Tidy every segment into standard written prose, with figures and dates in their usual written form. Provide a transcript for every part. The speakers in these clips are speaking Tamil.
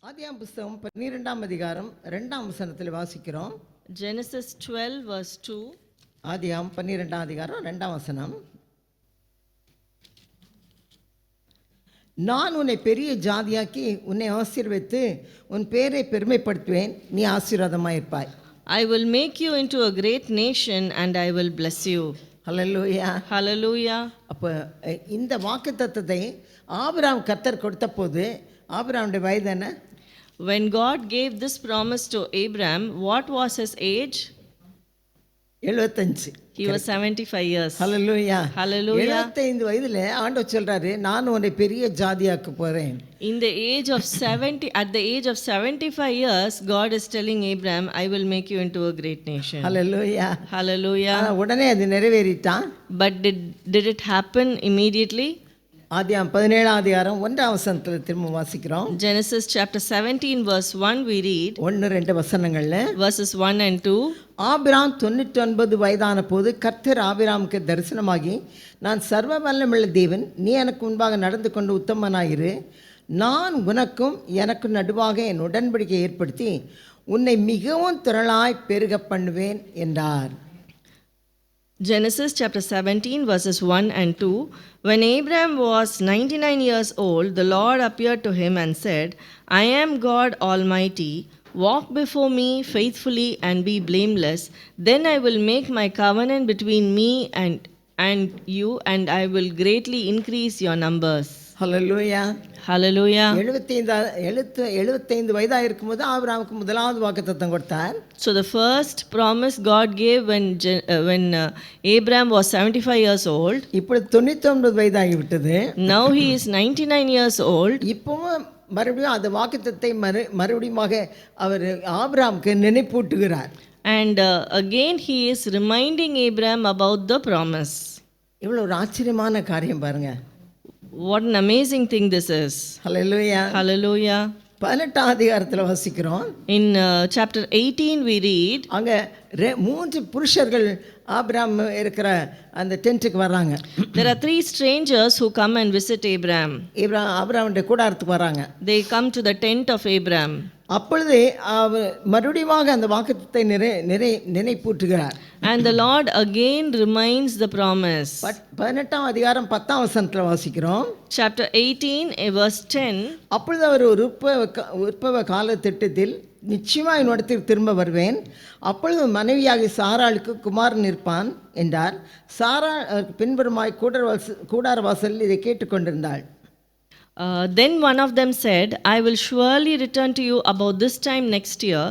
ஆதியாம் புஸ்தகம் 12ஆம் அதிகாரம் 2ஆம் வசனத்தில் வாசிக்கிறோம். Genesis 12 verse 2. ஆதியாம் 12ஆம் அதிகாரம் 2ஆம் வசனம். நான் உன்னை பெரிய ஜாதியாக்கி உன்னை ஆசீர்வதித்து உன் பேரை பெருமைப்படுத்துவேன், நீ ஆசீர்வாதமாயிருப்பாய். I will make you into a great nation and I will bless you. Hallelujah. Hallelujah. அப்போ இந்த வாக்குத்தத்தத்தை ஆபிரகாம் கர்த்தர் கொடுத்த போது ஆபிரகாமுடைய வயது என்ன? When God gave this promise to Abraham, what was his age? 75. He was 75 years. Hallelujah. Hallelujah. 75 வயதில் ஆண்டவர் சொல்றாரு, நான் உன்னை பெரிய ஜாதியாக்க போறேன். In the age of 70, at the age of 75 years, God is telling Abraham, I will make you into a great nation. Hallelujah. Hallelujah. உடனே அது நிறைவேறிட்டான். But did it happen immediately? ஆதியாம் 17ஆம் அதிகாரம் 1ஆம் வசனத்தில் திரும்ப வாசிக்கிறோம். Genesis chapter 17 verse 1 we read 1-2 வசனங்கள்ல verses 1 and 2. Abram 99 வயதான போது கர்த்தர் ஆபிராமுக்கு தரிசனமாகி, நான் சர்வ வல்லமையுள்ள தேவன், நீ எனக்கு முன்பாக நடந்து கொண்டு உத்தமனாயிரு, நான் உனக்கும் எனக்கு நடுவாக என் உடன்படிக்கை ஏற்படுத்தி உன்னை மிகவும் திரளாய் பெருக பண்ணுவேன் என்றார். Genesis chapter 17 verses 1 and 2. When Abraham was 99 years old, the Lord appeared to him and said, I am God Almighty. Walk before me faithfully and be blameless. Then I will make my covenant between me and you, and I will greatly increase your numbers. Hallelujah. Hallelujah. 75 வயதாக இருக்கும்போது ஆபிரகாமுக்கு முதலாவது வாக்குத்தத்தம் கொடுத்தார். So the first promise God gave when Abraham was 75 years old. இப்பொழுது 99 வயதாகிவிட்டது. Now he is 99 years old. இப்பவும் மறுபடியும் அந்த வாக்குத்தத்தை மறுபடியும் அவர் ஆபிரகாமுக்கு நினைப்பூட்டுகிறார். And again he is reminding Abraham about the promise. இவ்வளோ ஒரு ஆச்சரியமான காரியம் பாருங்க. What an amazing thing this is. Hallelujah. Hallelujah. 18ஆம் அதிகாரத்தில் வாசிக்கிறோம். In chapter 18 we read, அங்கே 3 புருஷர்கள் ஆபிரகாம் இருக்கிற அந்த டென்ட்டுக்கு வர்றாங்க. there are 3 strangers who come and visit Abraham. ஆபிரகாமுடைய கூடாரத்துக்கு வர்றாங்க. They come to the tent of Abraham. அப்பொழுது அவர் மறுபடியும் அந்த வாக்குத்தத்தை நினைப்பூட்டுகிறார். And the Lord again reminds the promise. 18ஆம் அதிகாரம் 10ஆம் வசனத்தில் வாசிக்கிறோம். Chapter 18 verse 10. அப்பொழுது அவர் ஒரு உற்பவ கால திட்டத்தில் நிச்சயமாக என்னிடத்தில் திரும்ப வருவேன், அப்பொழுது மனைவியாகி சாராளுக்கு குமாரன் இருப்பான் என்றார். சாரா பின்புறமாய் கூடார வாசலில் இதை கேட்டுக்கொண்டிருந்தாள். Then one of them said, I will surely return to you about this time next year,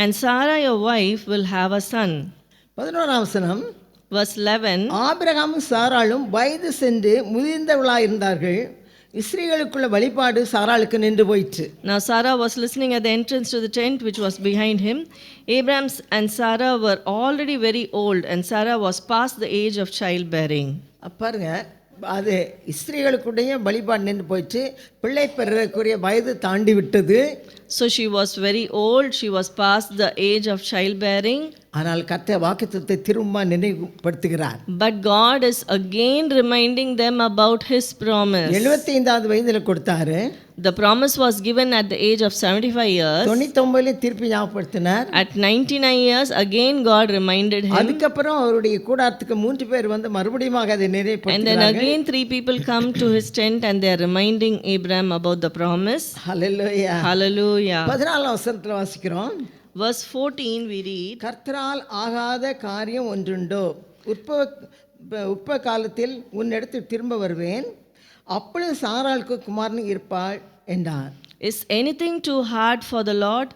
and Sarah your wife will have a son. 11ஆம் வசனம். Verse 11. ஆபிரகாமும் சாராளும் வயது சென்று முதிர்ந்தவளாக இருந்தார்கள். இஸ்ரவேலுக்குள்ள வழிபாடு சாராளுக்கு நின்று போயிற்று. Now Sarah was listening at the entrance to the tent which was behind him. Abraham and Sarah were already very old, and Sarah was past the age of childbearing. பாருங்க, அது இஸ்ரவேலுக்குடைய வழிபாடு நின்று போயிட்டு பிள்ளை பெறக்கூடிய வயது தாண்டி விட்டது. So she was very old, she was past the age of childbearing. ஆனால் கர்த்தர் வாக்குத்தத்தத்தை திரும்ப நினைவுபடுத்துகிறார். But God is again reminding them about his promise. 75வது வயதில் கொடுத்தாரு. The promise was given at the age of 75 years. 99 திருப்பி ஞாபகப்படுத்தினார். At 99 years again God reminded him. அதுக்கப்புறம் அவருடைய கூடாரத்துக்கு 3 பேர் வந்து மறுபடியும் அதை And then again 3 people come to his tent and they are reminding Abraham about the promise. Hallelujah. Hallelujah. 14ஆம் வசனத்தில் வாசிக்கிறோம். Verse 14 we read, கர்த்தரால் ஆகாத காரியம் ஒன்றுண்டோ, உற்ப காலத்தில் உன்னிடத்தில் திரும்ப வருவேன், அப்பொழுது சாராளுக்கு குமாரன் இருப்பாள் என்றார். Is anything too hard for the Lord?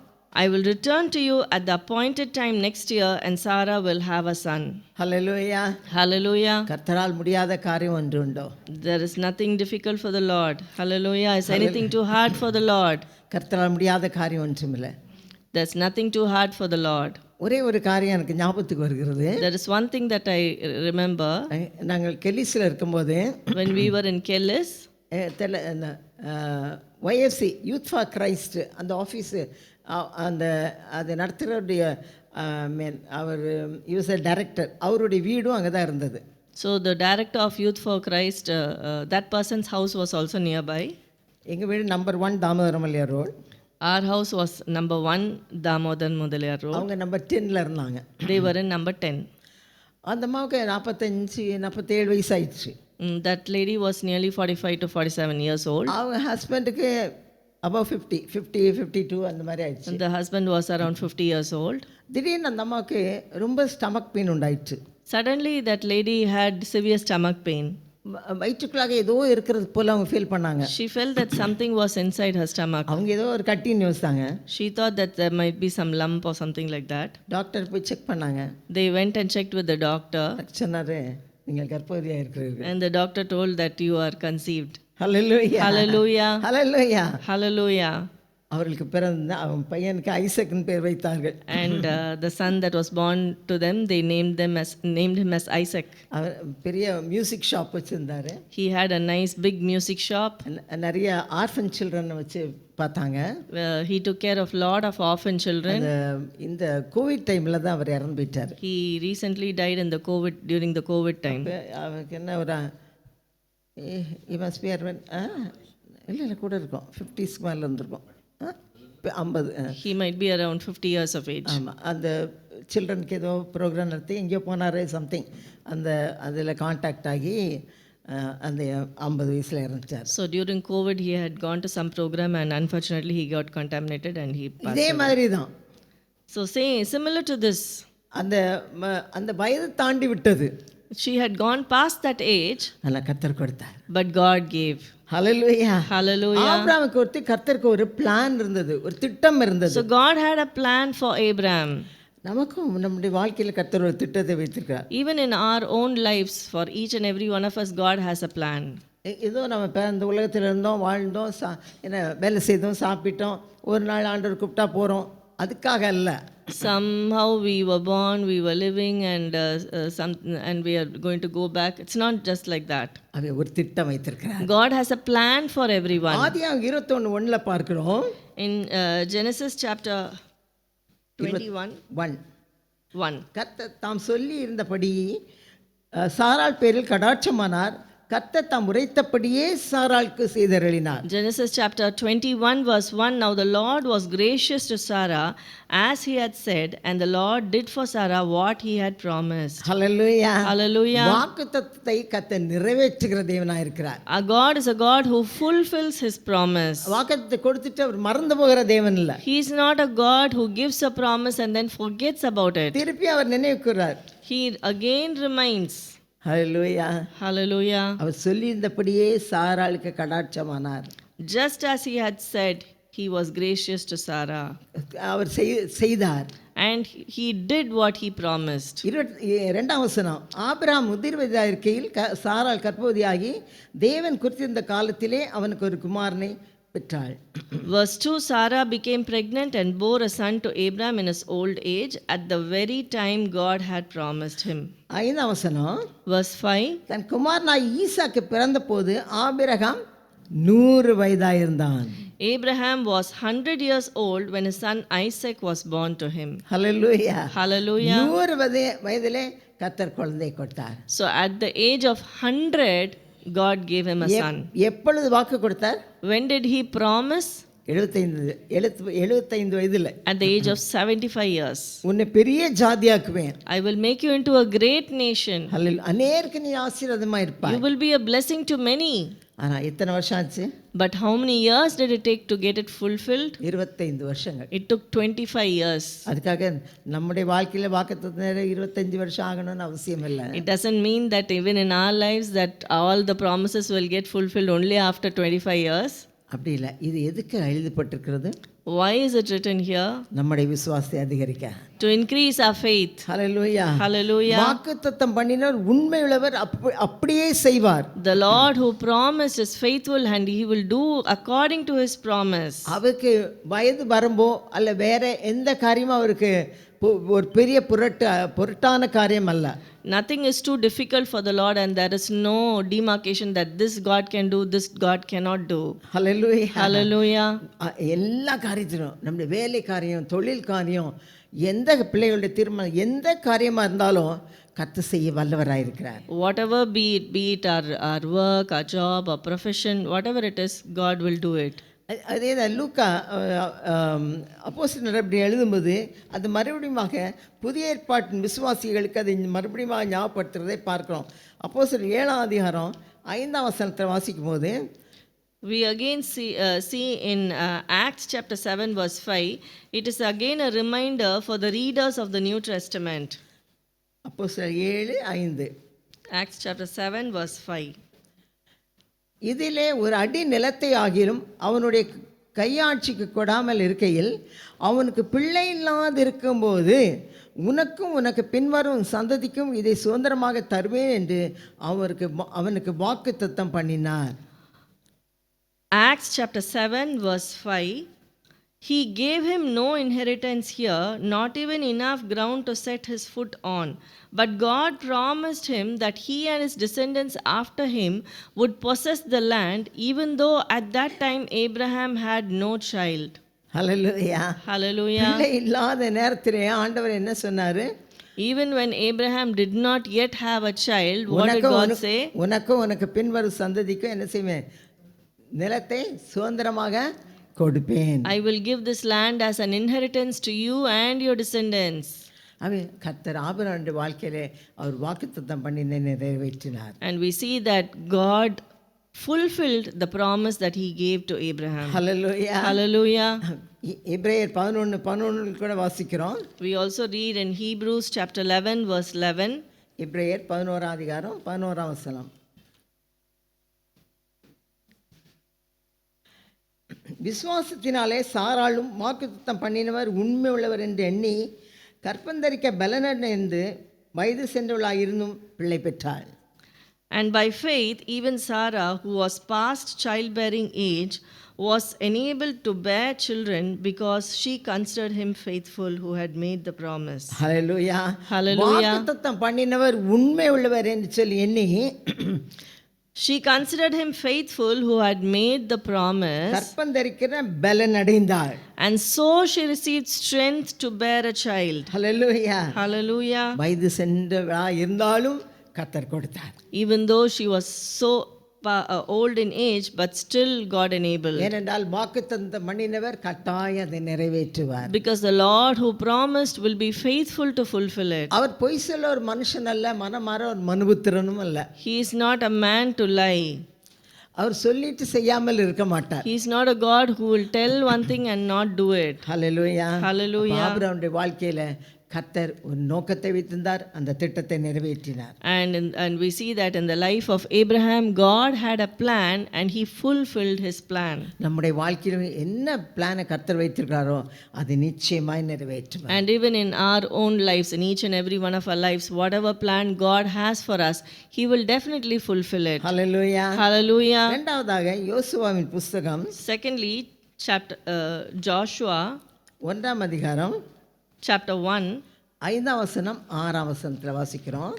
I will return to you at the appointed time next year, and Sarah will have a son. Hallelujah. Hallelujah. கர்த்தரால் முடியாத காரியம் ஒன்றுண்டோ. There is nothing difficult for the Lord. Hallelujah. Is anything too hard for the Lord? கர்த்தரால் முடியாத காரியம் ஒன்றுமில்லை. There's nothing too hard for the Lord. ஒரே ஒரு காரியம் எனக்கு ஞாபகத்துக்கு வருகிறது. There is one thing that I remember. நாங்கள் கெல்லிஸில் இருக்கும்போது, when we were in Kellis, YFC youth for Christ அந்த ஆஃபீஸு அந்த அதை நடத்துகிறவருடைய அவர் யூஸ் டைரக்டர், அவருடைய வீடும் அங்கே தான் இருந்தது. So the director of Youth for Christ, that person's house was also nearby. எங்கள் வீடு நம்பர் 1 தாமோதரமல்லியா road. Our house was number 1 Damodan Mudaliar Road. அவங்க நம்பர் 10ல இருந்தாங்க. They were in number 10. அந்த அம்மாவுக்கு 47 வயசு ஆயிடுச்சு. That lady was nearly 45 to 47 years old. அவங்க ஹஸ்பண்டுக்கு above 52 அந்த மாதிரி ஆயிடுச்சு. And the husband was around 50 years old. திடீர்னு அந்த அம்மாவுக்கு ரொம்ப ஸ்டமக் பெயின் உண்டாயிடுச்சு. Suddenly that lady had severe stomach pain. வயிற்றுக்குள்ளாக ஏதோ இருக்கிறது போல அவங்க ஃபீல் பண்ணாங்க. She felt that something was inside her stomach. அவங்க ஏதோ ஒரு கட்டின்னு யோசித்தாங்க. She thought that there might be some lump or something like that. Doctor போய் செக் பண்ணாங்க. They went and checked with the doctor. சொன்னாரு, நீங்கள் கர்ப்பவதியாக இருக்கிறீர்கள். And the doctor told that you are conceived. Hallelujah. Hallelujah. Hallelujah. Hallelujah. அவர்களுக்கு பிறந்த அவன் பையனுக்கு ஐசக்னு பேர் வைத்தார்கள். And the son that was born to them, they named him as Isaac. அவர் பெரிய மியூசிக் ஷாப் வச்சுருந்தாரு. He had a nice big music shop. நிறைய ஆர்ஃபன் சில்ட்ரன் வச்சு பார்த்தாங்க. He took care of lot of orphan children. இந்த கோவிட் டைமில் தான் அவர் இறந்து போயிட்டார். He recently died during the COVID time. அவருக்கு என்ன ஒரு மஸ்ட் பி இல்லை கூட இருக்கும் 50s மேலே இருந்திருக்கும் 50. He might be around 50 years of age. ஆமாம். அந்த சில்ட்ரனுக்கு ஏதோ ப்ரோக்ராம் நடத்தி எங்கேயோ போனார் சம்திங், அதில் கான்டாக்ட் ஆகி அந்த 50 வயசில் இறந்துட்டார். So during COVID he had gone to some program and unfortunately he got contaminated and he passed இதே away. மாதிரி தான். So similar to this, அந்த வயது தாண்டி விட்டது. she had gone past that age, ஆனால் கர்த்தர் கொடுத்தார். but God gave. Hallelujah. Hallelujah. ஆபிரகாமுக்கு கர்த்தருக்கு ஒரு பிளான் இருந்தது, ஒரு திட்டம் இருந்தது. So God had a plan for Abraham. நமக்கும் நம்முடைய வாழ்க்கையில் கர்த்தர் ஒரு திட்டத்தை வைத்திருக்கிறார். Even in our own lives, for each and every one of us, God has a plan. ஏதோ நம்ம இந்த உலகத்தில் இருந்தோம், வாழ்ந்தோம், வேலை செய்தோம், சாப்பிட்டோம், ஒரு நாள் ஆண்டவர் கூப்பிட்டா போகிறோம், அதுக்காக அல்ல. Somehow we were born, we were living, and we are going to go back. It's not just like that. அவர் ஒரு திட்டம் வைத்திருக்கிறார். God has a plan for everyone. ஆதியாகமம் 21:1 பார்க்கிறோம். In Genesis chapter 21:1. கர்த்தர் தாம் சொல்லி இருந்தபடி சாராள் பேரில் கடாட்சமானார். கர்த்தர் தாம் உரைத்தபடியே சாராளுக்கு செய்தருளினார். Genesis chapter 21 verse 1. Now the Lord was gracious to Sarah as he had said, and the Lord did for Sarah what he had promised. Hallelujah. Hallelujah. வாக்குத்தத்தத்தை கர்த்தர் நிறைவேற்றுகிற தேவனாய் இருக்கிறார். Our God is a God who fulfills his promise. வாக்குத்தத்தை கொடுத்துட்டு அவர் மறந்து போகிற தேவன் இல்ல. He is not a God who gives a promise and then forgets about it. திருப்பி அவர் நினைவுகிறார். He again reminds. Hallelujah. Hallelujah. Our சொல்லியிருந்தபடியே சாராளுக்கு கடாட்சமானார். Just as he had said, he was gracious to Sarah. அவர் செய்தார். And he did what he promised. 22ஆம் வசனம். ஆபிரகாம் முதிர் வயதாக இருக்கையில் சாராள் கர்ப்பவதியாகி தேவன் குறித்திருந்த காலத்திலே அவனுக்கு ஒரு குமாரனை பெற்றாள். Verse 2. Sarah became pregnant and bore a son to Abraham in his old age, at the very time God had promised him. 5ஆம் வசனம். Verse 5. தன் குமாரனாய் ஈசாக்கு பிறந்த போது Abraham 100 வயதாயிருந்தான். Abraham was 100 years old when his son Isaac was born to him. Hallelujah. Hallelujah. 100 வயதிலே கர்த்தர் குழந்தை கொடுத்தார். So at the age of 100, God gave him a son. எப்பொழுது வாக்கு கொடுத்தார்? When did he promise? 75 வயதில். At the age of 75 years. உன்னை பெரிய ஜாதியாக்குவேன். I will make you into a great nation. ஹல்லேலூயா. அநேருக்கு நீ ஆசீர்வாதமா இருப்பாய். You will be a blessing to many. ஆனா எத்தனை வருஷம் ஆச்சு? But how many years did it take to get it fulfilled? 25 வருஷங்கள். It took 25 years. அதுக்காக நம்முடைய வாழ்க்கையில வாக்குத்தத்தம் 25 வருஷம் ஆகணும்னு அவசியம் இல்லை. It doesn't mean that even in our lives that all the promises will get fulfilled only after 25 years. அப்படி இல்லை. இது எதுக்கு எழுதப்பட்டிருக்கிறது? Why is it written here? நம்முடைய விசுவாசத்தை அதிகரிக்க. To increase our faith. Hallelujah. Hallelujah. வாக்குத்தத்தம் பண்ணினவர் உண்மையுள்ளவர், அப்படியே செய்வார். The Lord who promised is faithful and he will do according to his promise. அவருக்கு வயது வரம்போ அல்ல வேற எந்த காரியமும் அவருக்கு ஒரு பெரிய பொருட்டான காரியம் அல்ல. Nothing is too difficult for the Lord, and there is no demarcation that this God can do, this God cannot do. Hallelujah. Hallelujah. எல்லா காரியத்திலும் நம்முடைய வேலை காரியம், தொழில் காரியம், எந்த பிள்ளைகளுடைய திருமணம், எந்த காரியமாக இருந்தாலும் கர்த்தர் செய்ய வல்லவராயிருக்கிறார். Whatever be it our work, our job, our profession, whatever it is, God will do it. அதே தான் லூக்கா அப்போஸ்தலர் அப்படி எழுதும்போது அது மறுபடியுமாக புதிய ஏற்பாட்டின் விசுவாசிகளுக்கு அதை மறுபடியும் ஞாபகப்படுத்துறதை பார்க்குறோம். அப்போஸ்தலர் 7ஆம் அதிகாரம் 5ஆம் வசனத்தை வாசிக்கும் போது We again see in Acts chapter 7 verse 5, it is again a reminder for the readers of the New Testament. அப்போஸ்தலர் 7:5 Acts chapter 7 verse 5. இதிலே ஒரு அடி நிலத்தை ஆகிலும் அவனுடைய கையாட்சிக்கு கொடாமல் இருக்கையில் அவனுக்கு பிள்ளை இல்லாதிருக்கும்போது உனக்கும் உனக்கு பின்வரும் சந்ததிக்கும் இதை சுதந்திரமாக தருவேன் என்று அவனுக்கு வாக்குத்தத்தம் பண்ணினார். Acts chapter 7 verse 5. He gave him no inheritance here, not even enough ground to set his foot on. But God promised him that he and his descendants after him would possess the land, even though at that time Abraham had no child. Hallelujah. Hallelujah. பிள்ளை இல்லாத நேரத்திலே ஆண்டவர் என்ன சொன்னாரு? Even when Abraham did not yet have a child, what did God say? உனக்கும் உனக்கு பின்வரும் சந்ததிக்கும் என்ன செய்வேன்? நிலத்தை சுதந்திரமாக கொடுப்பேன். I will give this land as an inheritance to you and your descendants. அவன் கர்த்தர் ஆபிரகாமுடைய வாழ்க்கையிலே அவர் வாக்குத்தத்தம் பண்ணி நிறைவேற்றினார். And we see that God fulfilled the promise that he gave to Abraham. Hallelujah. Hallelujah. எபிரேயர் 11:11 கூட வாசிக்கிறோம். We also read in Hebrews chapter 11 verse 11. எபிரேயர் 11ஆம் அதிகாரம் 11ஆம் வசனம். விசுவாசத்தினாலே சாராளும் வாக்குத்தத்தம் பண்ணினவர் உண்மை உள்ளவர் என்று எண்ணி கற்பந்தரிக்க பலனடைந்து வயது சென்றவளாயிருந்தும் பிள்ளை பெற்றாள். And by faith even Sarah, who was past childbearing age, was enabled to bear children because she considered him faithful who had made the promise. Hallelujah. Hallelujah. வாக்குத்தத்தம் பண்ணினவர் உண்மை உள்ளவர் என்று சொல்லி எண்ணி She considered him faithful who had made the promise, கற்பந்தரிக்கிற பலன் அடைந்தாள். and so she received strength to bear a child. Hallelujah. Hallelujah. வயது சென்றவளா இருந்தாலும் கர்த்தர் கொடுத்தார். Even though she was so old in age, but still God enabled. ஏனென்றால் வாக்குத்தத்தம் பண்ணினவர் கட்டாயம் அதை நிறைவேற்றுவார். Because the Lord who promised will be faithful to fulfill it. அவர் பொய் சொல்ல ஒரு மனுஷன் அல்ல, மனமாற ஒரு மனுபுத்திரனும் அல்ல. He is not a man to lie. அவர் சொல்லிட்டு செய்யாமல் இருக்க மாட்டார். He is not a God who will tell one thing and not do it. Hallelujah. Hallelujah. ஆபிரகாமுடைய வாழ்க்கையில கர்த்தர் ஒரு நோக்கத்தை வைத்திருந்தார், அந்த திட்டத்தை நிறைவேற்றினார். And we see that in the life of Abraham, God had a plan and he fulfilled his plan. நம்முடைய வாழ்க்கையில என்ன பிளானை கர்த்தர் வைத்திருக்காரோ அதை நிச்சயமாய் நிறைவேற்றுவார். And even in our own lives, in each and every one of our lives, whatever plan God has for us, he will definitely fulfill it. Hallelujah. Hallelujah. இரண்டாவதாக யோசுவாவின் புஸ்தகம் Secondly, Joshua 1ஆம் அதிகாரம் chapter 1 5ஆம் வசனம் 6ஆம் வசனத்தில் வாசிக்கிறோம்.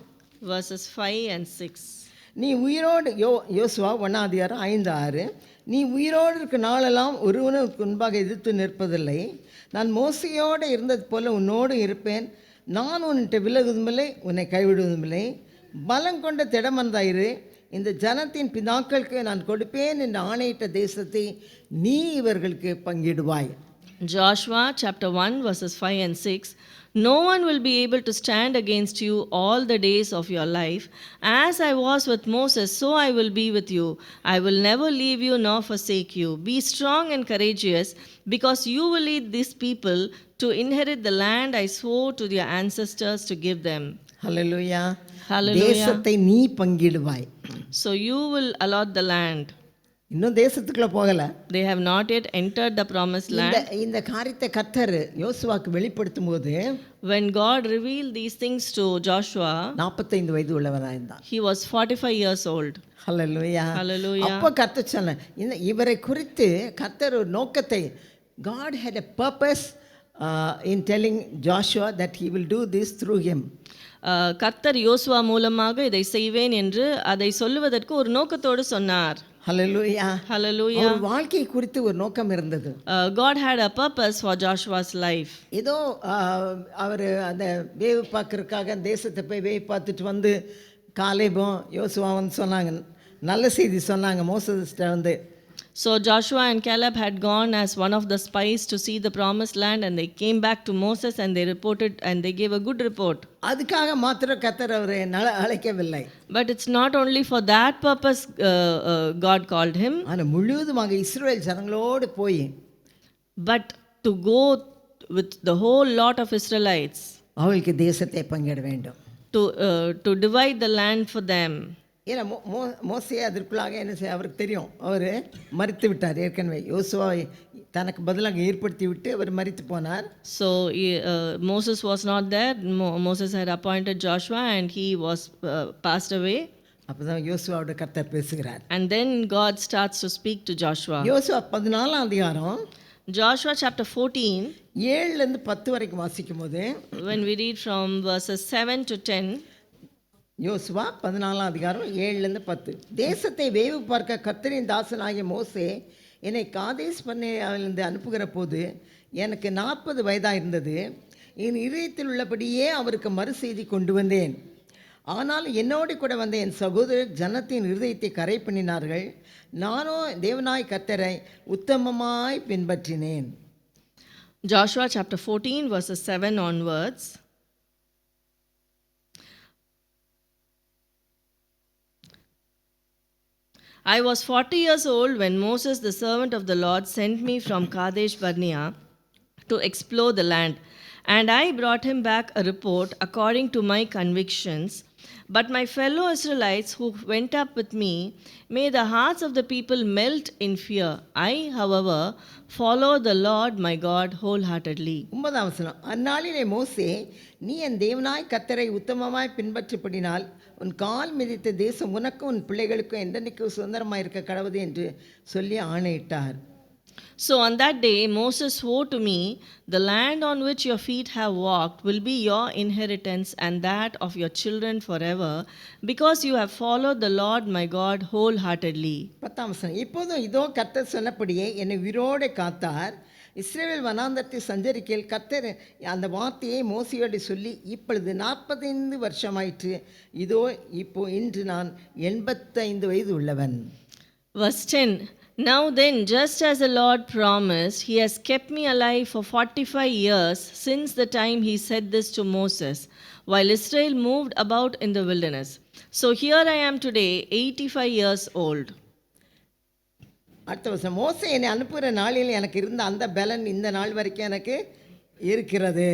verses 5 and 6. நீ உயிரோடு யோசுவா 1ஆம் அதிகாரம் 5-6. நீ உயிரோடு இருக்க நாளெல்லாம் ஒருவனுக்கு முன்பாக எதிர்த்து நிற்பதில்லை. நான் மோசையோடு இருந்தது போல உன்னோடு இருப்பேன். நான் உன்னிட்ட விலகுவதுமில்லை, உன்னை கைவிடுவதுமில்லை. பலம் கொண்ட திடமனதாயிரு. இந்த ஜனத்தின் பிதாக்களுக்கு நான் கொடுப்பேன் என்று ஆணையிட்ட தேசத்தை நீ இவர்களுக்கு பங்கிடுவாய். Joshua chapter 1 verses 5 and 6. No one will be able to stand against you all the days of your life. As I was with Moses, so I will be with you. I will never leave you nor forsake you. Be strong and courageous, because you will lead these people to inherit the land I swore to their ancestors to give them. Hallelujah. Hallelujah. தேசத்தை நீ பங்கிடுவாய். So you will allot the land. இன்னும் தேசத்துக்குள்ள போகல. They have not yet entered the promised land. இந்த காரியத்தை கர்த்தர் யோசுவாக்கு வெளிப்படுத்தும் போது When God revealed these things to Joshua, 45 வயது உள்ளவனாக இருந்தான். he was 45 years old. Hallelujah. Hallelujah. அப்போ கர்த்தர் சொன்ன இவரை குறித்து கர்த்தர் ஒரு நோக்கத்தை, God had a purpose in telling Joshua that he will do this through him. கர்த்தர் யோசுவா மூலமாக இதை செய்வேன் என்று அதை சொல்லுவதற்கு ஒரு நோக்கத்தோடு சொன்னார். ஹல்லேலூயா. Hallelujah. அவர் வாழ்க்கை குறித்து ஒரு நோக்கம் இருந்தது. God had a purpose for Joshua's life. ஏதோ அவர் அந்த வேவு பார்க்கறதுக்காக தேசத்தை போய் வேவு பார்த்துட்டு வந்து காலேபும் யோசுவாவும் சொன்னாங்க, நல்ல செய்தி சொன்னாங்க மோசஸ்ட்ட வந்து. So Joshua and Caleb had gone as one of the spies to see the promised land, and they came back to Moses and they reported and they gave a good report. அதுக்காக மாத்திரம் கர்த்தர் அவரை அழைக்கவில்லை. But it's not only for that purpose God called him, ஆனால் முழுவதுமாக இஸ்ரவேல் ஜனங்களோடு போய் but to go with the whole lot of Israelites அவளுக்கு தேசத்தை பங்கிட வேண்டும். to divide the land for them. ஏன்னா மோசே அதற்குள்ளாக என்ன செய்ய அவருக்கு தெரியும், அவர் மரித்து விட்டார் ஏற்கனவே. யோசுவாவை தனக்கு பதிலாக ஏற்படுத்தி விட்டு அவர் மரித்து போனார். So Moses was not there. Moses had appointed Joshua and he was passed away. அப்பதான் யோசுவாவோட கர்த்தர் பேசுகிறார். And then God starts to speak to Joshua. யோசுவா 14ஆம் அதிகாரம் Joshua chapter 14, 7லேருந்து 10 வரைக்கும் வாசிக்கும் போது, when we read from verses 7 to 10, யோசுவா 14ஆம் அதிகாரம் 7லேருந்து 10. தேசத்தை வேவு பார்க்க கர்த்தரின் தாசனாகிய மோசே என்னை காதேஸ் பண்ணையிலிருந்து அனுப்புகிற போது எனக்கு 40 வயதாக இருந்தது. என் இதயத்தில் உள்ளபடியே அவருக்கு மறு செய்தி கொண்டு வந்தேன். ஆனால் என்னோடு கூட வந்த என் சகோதரர் ஜனத்தின் இருதயத்தை கரை பண்ணினார்கள். நானோ தேவனாய் கர்த்தரை உத்தமமாய் பின்பற்றினேன். Joshua chapter 14 verses 7 onwards. I was 40 years old when Moses, the servant of the Lord, sent me from Kadesh Barnea to explore the land, and I brought him back a report according to my convictions. But my fellow Israelites who went up with me made the hearts of the people melt in fear. I, however, followed the Lord my God wholeheartedly. 9ஆம் வசனம். அந்நாளிலே மோசே, நீ என் தேவனாய் கர்த்தரை உத்தமமாய் பின்பற்றப்படினால் உன் கால் மிதித்த தேசம் உனக்கும் உன் பிள்ளைகளுக்கும் என்றென்றைக்கும் சுதந்திரமாக இருக்க கடவுது என்று சொல்லி ஆணையிட்டார். So on that day Moses swore to me, the land on which your feet have walked will be your inheritance and that of your children forever, because you have followed the Lord my God wholeheartedly. 10ஆம் வசனம். இப்போதும் இதோ கர்த்தர் சொன்னபடியே என்னை உயிரோடு காத்தார். இஸ்ரவேல் வனாந்தரத்தை சஞ்சரிக்கையில் கர்த்தர் அந்த வார்த்தையை மோசேயோடு சொல்லி, இப்பொழுது 45 வருஷமாயிற்று. இதோ இன்று நான் 85 வயது உள்ளவன். Verse 10. Now then, just as the Lord promised, he has kept me alive for 45 years since the time he said this to Moses, while Israel moved about in the wilderness. So here I am today, 85 years old. அடுத்த வருஷம், மோசே என்னை அனுப்புகிற நாளில் எனக்கு இருந்த அந்த பலன் இந்த நாள் வரைக்கும் எனக்கு இருக்கிறது.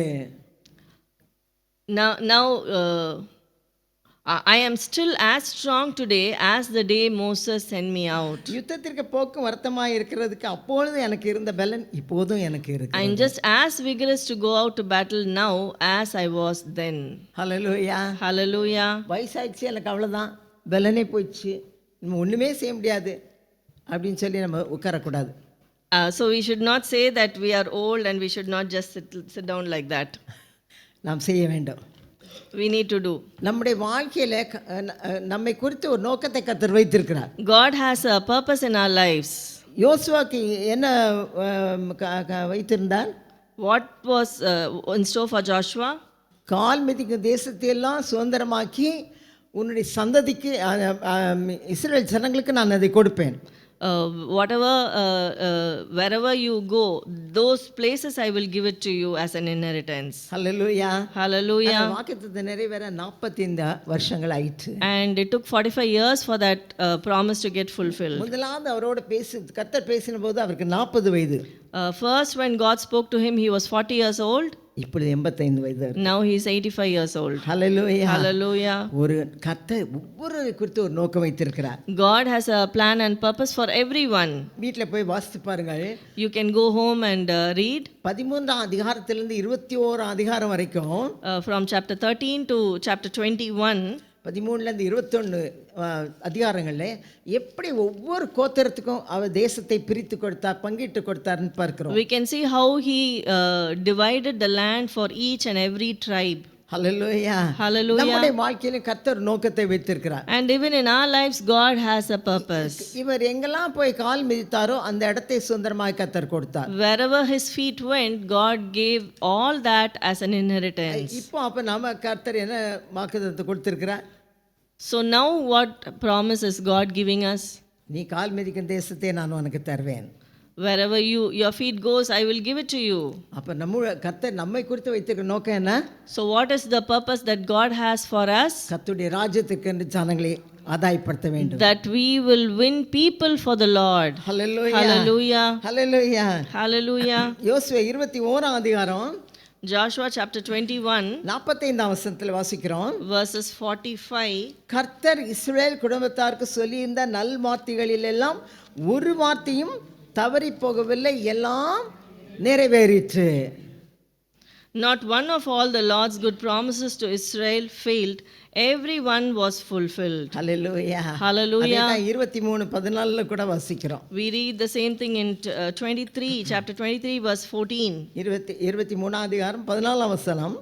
Now I am still as strong today as the day Moses sent me out. யுத்தத்திற்கு போக்கும் வருத்தமாக இருக்கிறதுக்கு அப்பொழுது எனக்கு இருந்த பலன் இப்போதும் எனக்கு இருக்கு. I am just as vigorous to go out to battle now as I was then. Hallelujah. Hallelujah. வயசாயிடுச்சு, எனக்கு அவ்வளோதான், பலனே போயிடுச்சு, நம்ம ஒன்றுமே செய்ய முடியாது அப்படின்னு சொல்லி நம்ம உட்காரக்கூடாது. So we should not say that we are old and we should not just sit down like that. நாம் செய்ய வேண்டும். We need to do. நம்முடைய வாழ்க்கையில் நம்மை குறித்து ஒரு நோக்கத்தை கர்த்தர் வைத்திருக்கிறார். God has a purpose in our lives. யோசுவாக்கு என்ன வைத்திருந்தார்? What was in store for Joshua? கால் மிதிக்கும் தேசத்தையெல்லாம் சுதந்திரமாக்கி உன்னுடைய சந்ததிக்கு இஸ்ரவேல் ஜனங்களுக்கு நான் அதை கொடுப்பேன். Wherever you go, those places I will give it to you as an inheritance. Hallelujah. Hallelujah. வாக்குத்தத்தம் நிறைவேற 45 வருஷங்கள் ஆயிற்று. And it took 45 years for that promise to get fulfilled. முதலாவது அவரோடு கர்த்தர் பேசின போது அவருக்கு 40 வயது. First when God spoke to him, he was 40 years old. இப்பொழுது 85 வயது. Now he is 85 years old. Hallelujah. Hallelujah. ஒரு கர்த்தர் ஒவ்வொரு குறித்து ஒரு நோக்கம் வைத்திருக்கிறார். God has a plan and purpose for everyone. வீட்ல போய் வாசித்து பாருங்கள். You can go home and read 13ஆம் அதிகாரத்திலிருந்து 21ஆம் அதிகாரம் வரைக்கும், from chapter 13 to chapter 21. 13லேருந்து 21 அதிகாரங்களில் எப்படி ஒவ்வொரு கோத்திரத்துக்கும் அவர் தேசத்தை பிரித்து கொடுத்தார், பங்கிட்டு கொடுத்தார்னு பார்க்கிறோம். We can see how he divided the land for each and every tribe. Hallelujah. Hallelujah. நம்முடைய வாழ்க்கையில கர்த்தர் நோக்கத்தை வைத்திருக்கிறார். And even in our lives God has a purpose. இவர் எங்கெல்லாம் போய் கால் மிதித்தாரோ அந்த இடத்தை சுதந்திரமாய் கர்த்தர் கொடுத்தார். Wherever his feet went, God gave all that as an inheritance. இப்போ அப்ப நாம கர்த்தர் என்ன வாக்குத்தத்தம் கொடுத்திருக்கிறார்? So now what promise is God giving us? நீ கால் மிதிக்கும் தேசத்தை நான் உனக்கு தருவேன். Wherever your feet goes, I will give it to you. அப்போ நம்ம கர்த்தர் நம்மை குறித்து வைத்திருக்கிற நோக்கம் என்ன? So what is the purpose that God has for us? கர்த்தருடைய ராஜ்யத்துக்கு என்று ஜனங்களை ஆதாயப்படுத்த வேண்டும். That we will win people for the Lord. Hallelujah. Hallelujah. Hallelujah. Hallelujah. யோசுவா 21 அதிகாரம் Joshua chapter 21 45 வசனத்தில் வாசிக்கிறோம். verses 45. கர்த்தர் இஸ்ரவேல் குடும்பத்தாருக்கு சொல்லியிருந்த நல் வார்த்தைகளிலெல்லாம் ஒரு வார்த்தையும் தவறி போகவில்லை, எல்லாம் நிறைவேறிற்று. Not one of all the Lord's good promises to Israel failed. Every one was fulfilled. Hallelujah. Hallelujah. 23:14 கூட வாசிக்கிறோம். We read the same thing in chapter 23 verse 14. 23 அதிகாரம் 14 வசனம்.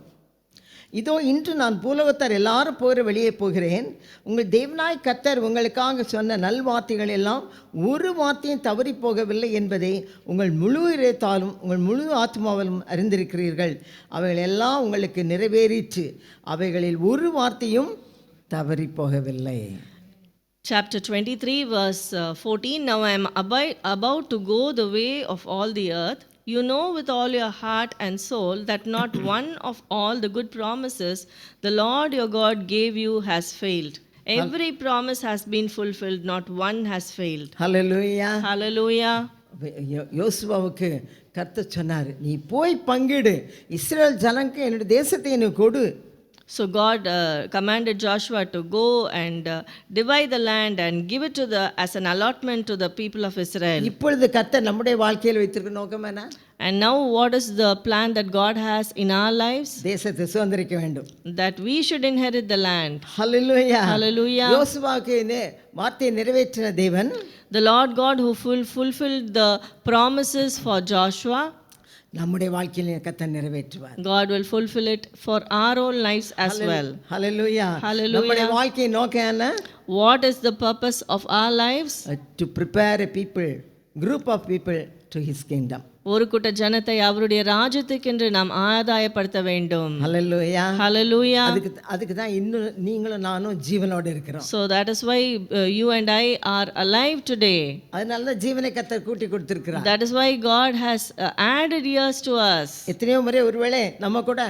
இதோ இன்று நான் பூலோகத்தார் எல்லாரும் போகிற வெளியே போகிறேன். உங்கள் தேவனாய் கர்த்தர் உங்களுக்காக சொன்ன நல்வார்த்தைகள் எல்லாம் ஒரு வார்த்தையும் தவறி போகவில்லை என்பதை உங்கள் முழு இதயத்தாலும் உங்கள் முழு ஆத்மாவிலும் அறிந்திருக்கிறீர்கள். அவைகள் எல்லாம் உங்களுக்கு நிறைவேறிற்று. அவைகளில் ஒரு வார்த்தையும் தவறி போகவில்லை. Chapter 23 verse 14. Now I am about to go the way of all the earth. You know with all your heart and soul that not one of all the good promises the Lord your God gave you has failed. Every promise has been fulfilled, not one has failed. Hallelujah. Hallelujah. யோசுவாவுக்கு கர்த்தர் சொன்னார், நீ போய் பங்கிடு, இஸ்ரவேல் ஜனங்களுக்கு என்னுடைய தேசத்தை நீ கொடு. So God commanded Joshua to go and divide the land and give it as an allotment to the people of Israel. இப்பொழுது கர்த்தர் நம்முடைய வாழ்க்கையில் வைத்திருக்கிற நோக்கம் என்ன? And now what is the plan that God has in our lives? தேசத்தை சுதந்திரிக்க வேண்டும். That we should inherit the land. Hallelujah. Hallelujah. யோசுவாவுக்கு வார்த்தையை நிறைவேற்றின தேவன், The Lord God who fulfilled the promises for Joshua, நம்முடைய வாழ்க்கையில் கர்த்தர் நிறைவேற்றுவார். God will fulfill it for our own lives as well. Hallelujah. Hallelujah. நம்முடைய வாழ்க்கையின் நோக்கம் என்ன? What is the purpose of our lives? To prepare a people, group of people to his kingdom. ஒரு கூட்ட ஜனத்தை அவருடைய ராஜ்யத்துக்கென்று நாம் ஆதாயப்படுத்த வேண்டும். ஹல்லேலூயா. Hallelujah. அதுக்கு தான் இன்னும் நீங்களும் நானும் ஜீவனோடு இருக்கிறோம். So that is why you and I are alive today. அதனால தான் ஜீவனை கர்த்தர் கூட்டி கொடுத்திருக்கிறார். That is why God has added years to us. எத்தனையோ முறை ஒருவேளை நம்ம கூட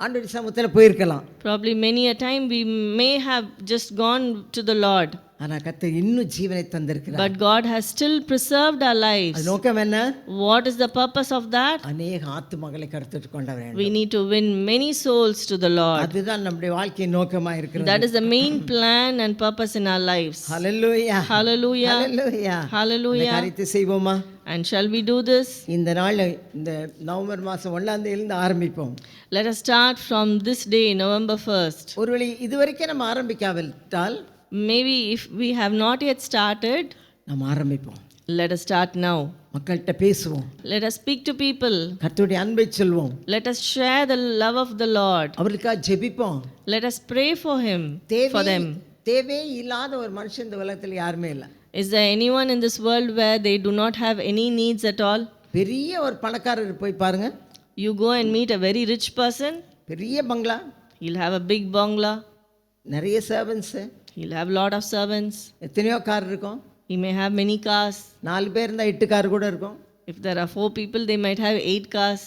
ஆண்டவருடைய சமூகத்தில் போயிருக்கலாம். Probably many a time we may have just gone to the Lord. ஆனால் கர்த்தர் இன்னும் ஜீவனை தந்திருக்கிறார். But God has still preserved our lives. அது நோக்கம் என்ன? What is the purpose of that? அநேக ஆத்துமக்களை கருத்துட்டு கொண்ட வேண்டும். We need to win many souls to the Lord. அதுதான் நம்முடைய வாழ்க்கையின் நோக்கமாக இருக்கிறது. That is the main plan and purpose in our lives. Hallelujah. Hallelujah. Hallelujah. Hallelujah. இந்த காரியத்தை செய்வோமா? And shall we do this? இந்த நாள் இந்த நவம்பர் மாதம் 1ஆம் தேதியிலிருந்து ஆரம்பிப்போம். Let us start from this day, November 1st. ஒருவேளை இதுவரைக்கும் நம்ம ஆரம்பிக்காவிட்டால், Maybe if we have not yet started, நம்ம ஆரம்பிப்போம். let us start now. மக்கள்கிட்ட பேசுவோம். Let us speak to people. கர்த்தருடைய அன்பை சொல்வோம். Let us share the love of the Lord. அவர்களுக்காக ஜெபிப்போம். Let us pray for him, for them. தேவை இல்லாத ஒரு மனுஷன் இந்த உலகத்தில் யாருமே இல்லை. Is there anyone in this world where they do not have any needs at all? பெரிய ஒரு பணக்காரர் போய் பாருங்க. You go and meet a very rich person. பெரிய பங்களா. He'll have a big bungalow. நிறைய servants. He'll have lot of servants. எத்தனையோ கார் இருக்கும். He may have many cars. 4 பேர் இருந்தால் 8 கார் கூட இருக்கும். If there are 4 people, they might have 8 cars.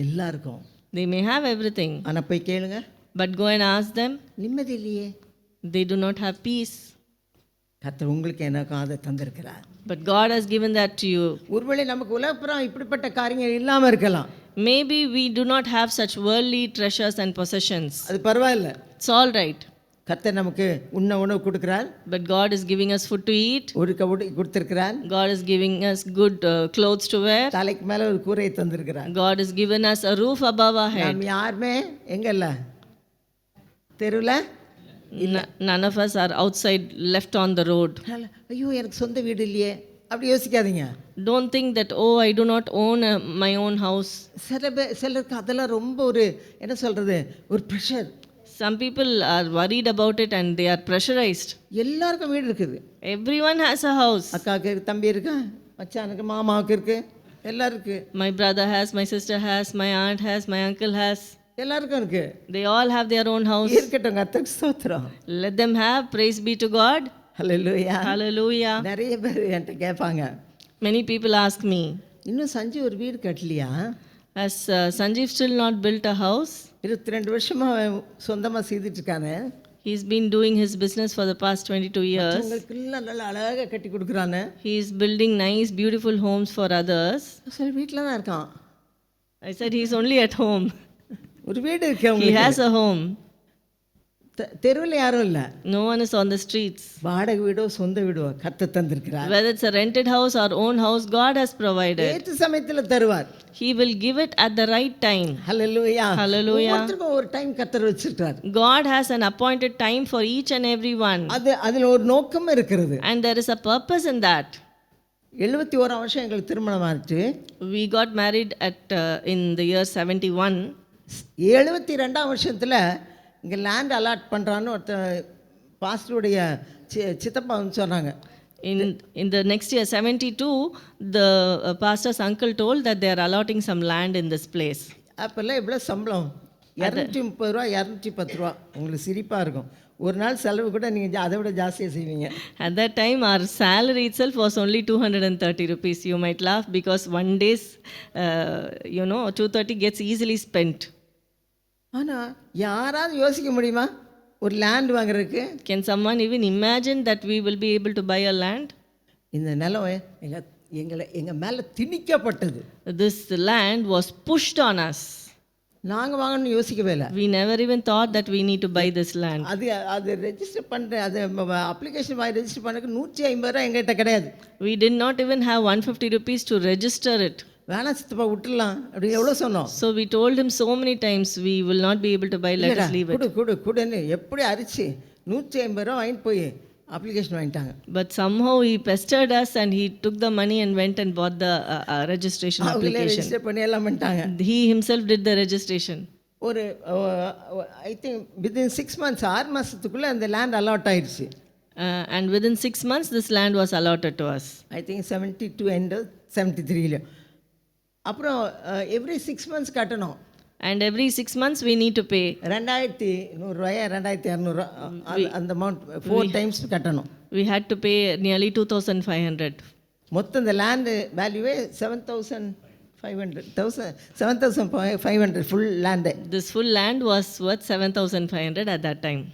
எல்லாம் இருக்கும். They may have everything. ஆனால் போய் கேளுங்க. But go and ask them. நிம்மதி இல்லையே. They do not have peace. கர்த்தர் உங்களுக்கு எனக்கும் அதை தந்திருக்கிறார். But God has given that to you. ஒருவேளை நமக்கு உலகப்புறம் இப்படிப்பட்ட காரியங்கள் இல்லாமல் இருக்கலாம். Maybe we do not have such worldly treasures and possessions. அது பரவாயில்லை. It's all right. கர்த்தர் நமக்கு உணவு கொடுக்கிறார். But God is giving us food to eat. கொடுத்திருக்கிறார். God is giving us good clothes to wear. தலைக்கு மேல ஒரு கூரையை தந்திருக்கிறார். God has given us a roof above our head. நாம் யாருமே எங்க இல்ல? தெருவுல? None of us are outside, left on the road. ஐயோ எனக்கு சொந்த வீடு இல்லையே அப்படி யோசிக்காதீங்க. Don't think that, oh, I do not own my own house. சிலருக்கு அதெல்லாம் ரொம்ப ஒரு என்ன சொல்றது ஒரு pressure. Some people are worried about it and they are pressurized. எல்லாருக்கும் வீடு இருக்குது. Everyone has a house. அக்காவுக்கு இருக்கு, தம்பி இருக்கு, மச்சானுக்கு, மாமாவுக்கு இருக்கு, எல்லாருக்கு. My brother has, my sister has, my aunt has, my uncle has. எல்லாருக்கும் இருக்கு. They all have their own house. இருக்கட்டும், கர்த்தருக்கு ஸ்தோத்திரம். Let them have, praise be to God. Hallelujah. Hallelujah. நிறைய பேர் என்கிட்ட கேட்பாங்க, Many people ask me, இன்னும் சஞ்சு ஒரு வீடு கட்டலையா? has Sanjeev still not built a house? 22 வருஷமா சொந்தமாக செய்துட்டு இருக்கானே, He's been doing his business for the past 22 years. உங்களுக்கெல்லாம் நல்லா அழகாக கட்டி கொடுக்குறானே. He is building nice, beautiful homes for others. சரி, வீட்டில் தான் இருக்கான். I said he's only at home. ஒரு வீடு இருக்கு He அவங்களுக்கு. has a home. தெருவில் யாரும் இல்லை. No one is on the streets. வாடகை வீடோ சொந்த வீடோ கத்த தந்திருக்கிறார். Whether it's a rented house or own house, God has provided. ஏற்ற சமயத்தில் தருவார். He will give it at the right time. Hallelujah. Hallelujah. ஒவ்வொருத்தருக்கும் ஒரு டைம் கத்தர் வச்சிருக்கார். God has an appointed time for each and every one. அதில் ஒரு நோக்கம் இருக்கிறது. And there is a purpose in that. 71 வருஷம் எங்களுக்கு திருமணம் ஆச்சு. We got married in the year 71. 72 வருஷத்தில் இங்கே லேண்ட் அலாட் பண்ணுறான்னு ஒருத்தர் பாஸ்டருடைய சித்தப்பா வந்து சொன்னாங்க. In the next year 72, the pastor's uncle told that they are allotting some land in this place. அப்போல்லாம் இவ்வளோ சம்பளம் 230 ரூபா 210 ரூபா. உங்களுக்கு சிரிப்பாக இருக்கும். ஒரு நாள் செலவு கூட நீங்கள் அதை விட ஜாஸ்தியாக செய்வீங்க. At that time, our salary itself was only 230 rupees. You might laugh because one day's, 230 gets easily spent. ஆனால் யாராவது யோசிக்க முடியுமா ஒரு லேண்ட் வாங்குறதுக்கு? Can someone even imagine that we will be able to buy a land? இந்த நிலம் எங்கள் மேலே திணிக்கப்பட்டது. This land was pushed on us. நாங்கள் வாங்கணும்னு யோசிக்கவே இல்லை. We never even thought that we need to buy this land. அது ரெஜிஸ்டர் பண்ணுற அது அப்ளிகேஷன் வாங்கி ரெஜிஸ்டர் பண்ணக்கு 150 ரூபா எங்கள்கிட்ட கிடையாது. We did not even have 150 rupees to register it. வேணா சித்தப்பா விட்டுடலாம் அப்படி எவ்வளோ சொன்னோம். So we told him so many times, we will not be able to buy, let us leave it. குடுன்னு எப்படி அரிச்சு 150 ரூபா வாங்கிட்டு போய் அப்ளிகேஷன் வாங்கிட்டாங்க. But somehow he pestered us and he took the money and went and bought the registration அவங்களே application. ரெஜிஸ்டர் பண்ணி எல்லாம் பண்ணிட்டாங்க. He himself did the registration. ஒரு ஐ திங்க் வித்தின் 6 months 6 மாதத்துக்குள்ளே அந்த லேண்ட் அலாட் ஆயிடுச்சு. And within 6 months this land was allotted to us. I think 72 end 73ல. அப்புறம் எவ்ரி 6 months கட்டணும். And every 6 months we need to pay. 2100 ரூபாயா 2200 அந்த அமௌண்ட் 4 டைம்ஸ் கட்டணும். We had to pay nearly 2500. மொத்தம் இந்த லேண்டு வேல்யூவே 7500 full land. This full land was worth 7500 at that time.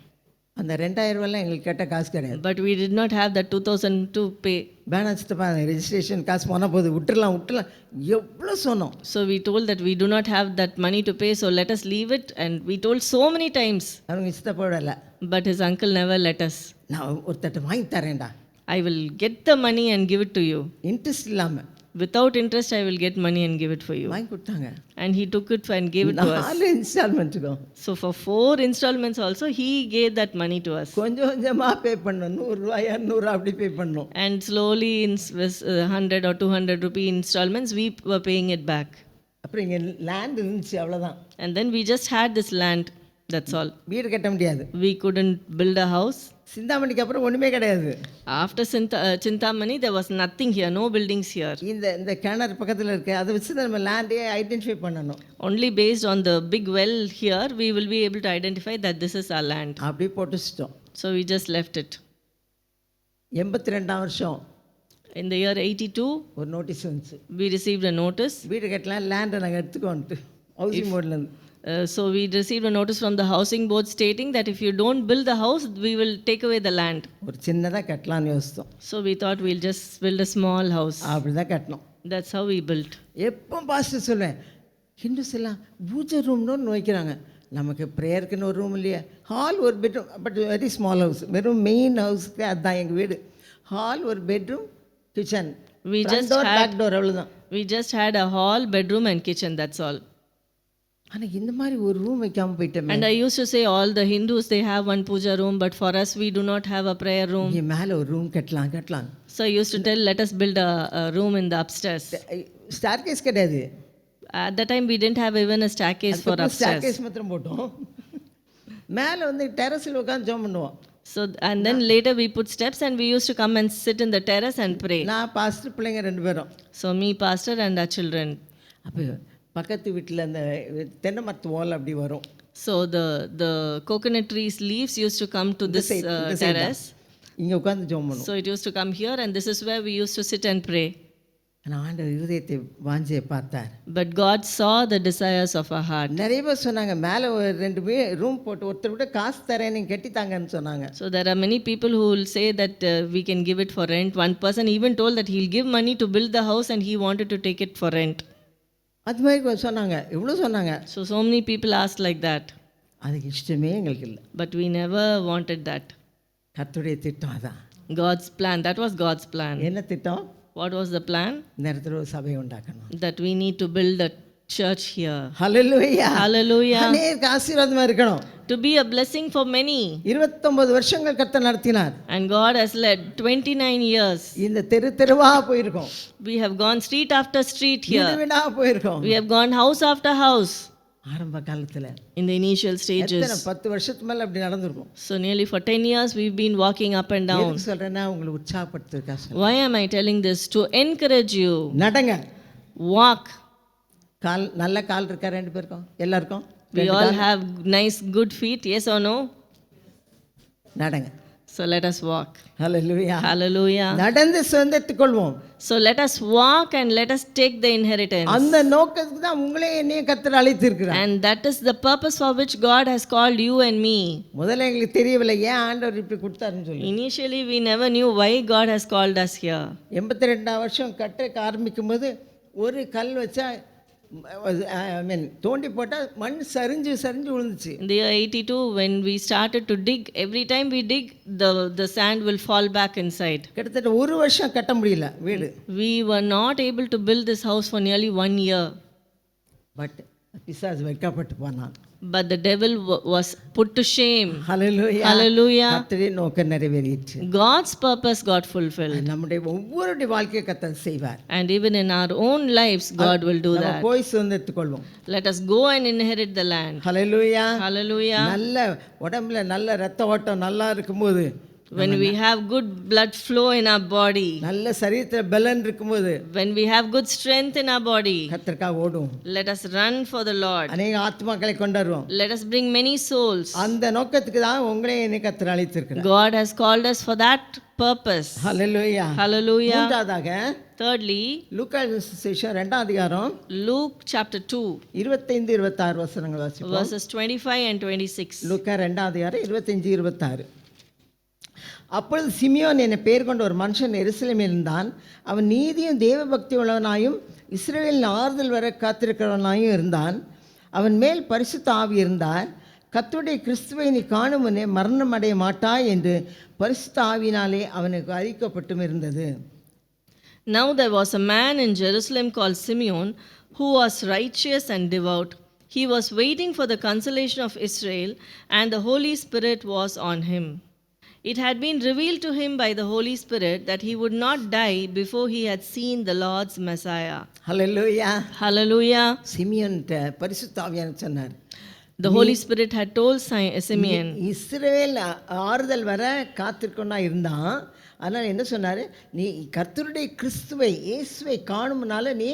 அந்த 2000 ரூபாய்லாம் எங்களுக்கு கேட்ட காசு கிடையாது. But we did not have that 2000 to pay. வேணாம் சித்தப்பா ரெஜிஸ்ட்ரேஷன் காசு போனால் போது விட்டுறலாம் எவ்வளோ சொன்னோம். So we told that we do not have that money to pay, so let us leave it. And we told so many times. அவங்க சித்தப்போட இல்லை. But his uncle never let us. நான் ஒருத்தட்ட வாங்கி தரேன்டா. I will get the money and give it to you. Interest இல்லாமல். Without interest, I will get money and give it for you. வாங்கி கொடுத்தாங்க. And he took it and gave it to us. 4 இன்ஸ்டால்மெண்ட்டுக்கும். So for 4 installments also, he gave that money to us. கொஞ்சம் கொஞ்சமாக பே பண்ணணும். 100 ரூபா 200 அப்படி பே பண்ணணும். And slowly in 100 or 200 rupee installments, we were paying it back. அப்புறம் இங்கே லேண்ட் இருந்துச்சு அவ்வளோதான். And then we just had this land, that's all. வீடு கட்ட முடியாது. We couldn't build a house. சிந்தாமணிக்கு அப்புறம் ஒன்றுமே கிடையாது. After Chintamani, there was nothing here, no buildings here. இந்த கிணறு பக்கத்தில் இருக்கு, அதை வச்சு நம்ம லேண்டே ஐடென்டிஃபை பண்ணணும். Only based on the big well here, we will be able to identify that this is our land. அப்படி போட்டு வச்சிட்டோம். So we just left it. 82 வருஷம் In the year 82, ஒரு நோட்டீஸ் வந்துச்சு. we received a notice. வீடு கட்டலாம் லேண்டை நாங்கள் எடுத்துக்கோன்ட்டு housing போர்ட்லேருந்து. So we received a notice from the housing board stating that if you don't build the house, we will take away the land. ஒரு சின்னதாக கட்டலான்னு யோசித்தோம். So we thought we'll just build a small house. அப்படி தான் கட்டணும். That's how we built. எப்போ பாஸ்டர் சொல்லுவேன், ஹிந்துஸ் எல்லாம் பூஜை ரூம்னு ஒன்று வைக்கிறாங்க. நமக்கு ப்ரேயருக்குன்னு ஒரு ரூம் இல்லையா, ஹால் ஒரு bedroom, but very small house, வெறும் மெயின் ஹவுஸ்க்கு அதுதான் எங்கள் வீடு. ஹால் ஒரு பெட்ரூம் கிச்சன், பேக் டோர் அவ்வளோதான். We just had a hall, bedroom and kitchen, that's all. ஆனால் இந்த மாதிரி ஒரு ரூம் வைக்காமல் போயிட்டேன். And I used to say all the Hindus, they have one puja room, but for us we do not have a prayer room. இங்கே மேலே ஒரு ரூம் கட்டலாம். So I used to tell, let us build a room in the upstairs. Staircase கிடையாது. At that time we didn't have even a staircase for upstairs. Staircase மாத்திரம் போட்டோம். மேலே வந்து டெரஸில் உட்காந்து ஜெபம் பண்ணுவோம். So and then later we put steps and we used to come and sit in the terrace and pray. நான் பாஸ்டர், பிள்ளைங்க 2 பேரும். So me, pastor and our children. அப்போ பக்கத்து வீட்டில் அந்த தென்னை மரத்து ஓலை அப்படி வரும். So the coconut trees leaves used to come to this terrace. இங்கே உட்காந்து ஜெபம் பண்ணுவோம். So it used to come here, and this is where we used to sit and pray. ஆனால் ஆண்டவர் இருதயத்தை வாஞ்சியை பார்த்தார். But God saw the desires of our heart. நிறைய பேர் சொன்னாங்க, மேலே ஒரு 2 ரூம் போட்டு ஒருத்தர் விட காசு தரேன் நீங்கள் கட்டித்தாங்கன்னு சொன்னாங்க. So there are many people who will say that we can give it for rent. One person even told that he'll give money to build the house and he wanted to take it for rent. அது மாதிரி சொன்னாங்க, இவ்வளோ சொன்னாங்க. So many people asked like that. அதுக்கு இஷ்டமே எங்களுக்கு இல்லை. But we never wanted that. கர்த்தருடைய திட்டம் அதான். God's plan, that was God's plan. என்ன திட்டம்? What was the plan? இந்த இடத்துல ஒரு சபையை உண்டாக்கணும். That we need to build a church here. Hallelujah. Hallelujah. அநேக ஆசீர்வாதமாக இருக்கணும். To be a blessing for many. 29 வருஷங்கள் கர்த்தர் நடத்தினார். And God has led 29 years. இந்த தெருவா போயிருக்கோம். We have gone street after street here. வீடா போயிருக்கோம். We have gone house after house. ஆரம்ப காலத்தில் In the initial stages. 10 வருஷத்துக்கு மேலே அப்படி நடந்திருக்கும். So nearly for 10 years we've been walking up and down. எதுக்கு சொல்கிறேன்னா உங்களை உற்சாகப்படுத்துறதுக்காக சொல்றேன். Why am I telling this? To encourage you. நடங்க. Walk. நல்ல கால் இருக்கா 2 பேருக்கும் எல்லாருக்கும்? We all have nice good feet, yes or no? நடங்க. So let us walk. ஹல்லேலூயா. Hallelujah. நடந்து சுதந்திரத்துக் கொள்வோம். So let us walk and let us take the inheritance. அந்த நோக்கத்துக்கு தான் உங்களே என்னையும் கர்த்தர் அழைத்திருக்கிறார். And that is the purpose for which God has called you and me. முதல்ல எங்களுக்கு தெரியவில்லை ஏன் ஆண்டவர் இப்படி கொடுத்தாருன்னு சொல்லி. Initially we never knew why God has called us here. 82 வருஷம் கட்ட ஆரம்பிக்கும் போது ஒரு கல் வச்சா தோண்டி போட்டால் மண் சரிஞ்சு விழுந்துச்சு. In the year 82, when we started to dig, every time we dig, the sand will fall back inside. கிட்டத்தட்ட 1 வருஷம் கட்ட முடியல வீடு. We were not able to build this house for nearly 1 year. But பிசாசு வெட்கப்பட்டு போனான். But the devil was put to shame. Hallelujah. Hallelujah. கர்த்தருடைய நோக்கம் நிறைவேறிற்று. God's purpose got fulfilled. நம்முடைய ஒவ்வொருடைய வாழ்க்கையை கர்த்தர் செய்வார். And even in our own lives, God will do that. போய் சுதந்திரத்துக் கொள்வோம். Let us go and inherit the land. Hallelujah. Hallelujah. நல்ல உடம்புல நல்ல ரத்த ஓட்டம் நல்லா இருக்கும்போது, When we have good blood flow in our body, நல்ல சரீரத்தில் பலன் இருக்கும்போது, when we have good strength in our body, கர்த்தருக்காக ஓடும். let us run for the Lord. அநேக ஆத்மாக்களை கொண்டாடுவோம். Let us bring many souls. அந்த நோக்கத்துக்கு தான் உங்களே என்னை கர்த்தர் அழைத்திருக்கிறார். God has called us for that purpose. Hallelujah. Hallelujah. மூன்றாவதாக Thirdly, லூக்கா சுவிசேஷம் 2ஆம் அதிகாரம் Luke chapter 2, 25-26 வசனங்கள் வாசிப்போம். verses 25 and 26. லூக்கா 2ஆம் அதிகாரம் 25-26. அப்பொழுது சிமியோன் என பெயர் கொண்ட ஒரு மனுஷன் எருசலேமில் இருந்தான். அவன் நீதியும் தேவ பக்தி உள்ளவனாயும் இஸ்ரவேலின் ஆறுதல் வர காத்திருக்கிறவனாயும் இருந்தான். அவன் மேல் பரிசுத்த ஆவி இருந்தார். கர்த்தருடைய கிறிஸ்துவை நீ காணும் முன்னே மரணம் அடைய மாட்டாய் என்று பரிசுத்த ஆவியினாலே அவனுக்கு அறிவிக்கப்பட்டும் இருந்தது. Now there was a man in Jerusalem called Simeon, who was righteous and devout. He was waiting for the consolation of Israel, and the Holy Spirit was on him. It had been revealed to him by the Holy Spirit that he would not die before he had seen the Lord's Messiah. Hallelujah. Hallelujah. Simeon பரிசுத்த ஆவியானவர் சொன்னார். The Holy Spirit had told Simeon, இஸ்ரவேல் ஆறுதல் வர காத்திருக்கோன்னா இருந்தான். அதனால் என்ன சொன்னார், நீ கர்த்தருடைய கிறிஸ்துவை இயேசுவை காணும்னால நீ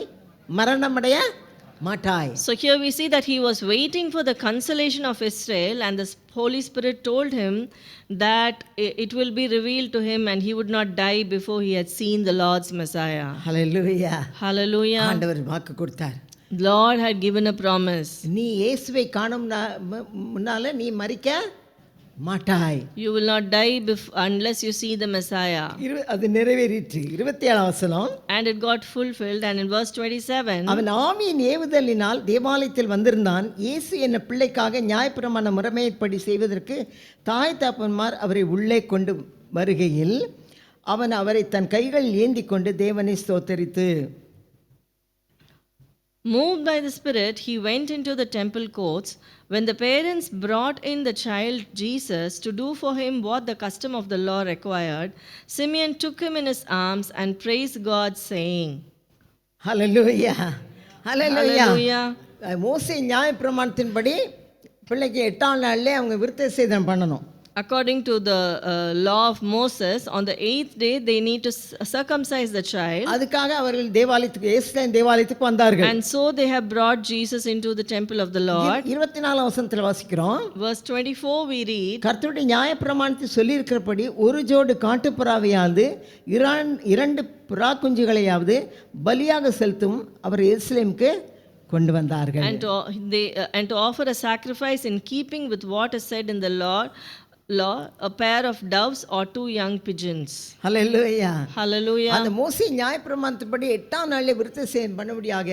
மரணமடைய மாட்டாய். So here we see that he was waiting for the consolation of Israel, and the Holy Spirit told him that it will be revealed to him and he would not die before he had seen the Lord's Messiah. Hallelujah. Hallelujah. ஆண்டவர் வாக்கு கொடுத்தார். Lord had given a promise. நீ இயேசுவை காணும் முன்னால நீ மரிக்க மாட்டாய். You will not die unless you see the Messiah. அது நிறைவேறிற்று. 27ஆம் வசனம். And it got fulfilled, and in verse 27, அவன் ஆவியின் ஏவுதலினால் தேவாலயத்தில் வந்திருந்தான். இயேசு என்ன பிள்ளைக்காக நியாயப்பிரமாண முறைமைப்படி செய்வதற்கு தாய் தகப்பன்மார் அவரை உள்ளே கொண்டு வருகையில் அவன் அவரை தன் கைகள் ஏந்தி கொண்டு தேவனை ஸ்தோத்தரித்து, moved by the Spirit, he went into the temple courts. When the parents brought in the child Jesus to do for him what the custom of the law required, Simeon took him in his arms and praised God, saying, hallelujah. Hallelujah. Hallelujah. மோசே நியாயப்பிரமாணத்தின்படி பிள்ளைக்கு 8ஆம் நாள்லே அவங்க விருத்த சேதனம் பண்ணணும். according to the law of Moses, on the 8th day they need to circumcise the child. அதுக்காக அவர்கள் தேவாலயத்துக்கு எருசலேம் தேவாலயத்துக்கு வந்தார்கள். And so they have brought Jesus into the temple of the Lord. 24 வசனத்துல வாசிக்கிறோம். Verse 24 we read, கர்த்தருடைய நியாயப்பிரமாணத்தில் சொல்லியிருக்கிறபடி ஒரு ஜோடு காட்டுப்புறாவையாவது 2 புறா குஞ்சுகளையாவது பலியாக செலுத்தும் அவர் எருசலேமுக்கு கொண்டு வந்தார்கள். and to offer a sacrifice in keeping with what is said in the law, a pair of doves or 2 young pigeons. Hallelujah. Hallelujah. அந்த மோசே நியாயப்பிரமாணத்தின்படி 8ஆம் நாளில் விருத்த சேதனம் பண்ணும்படியாக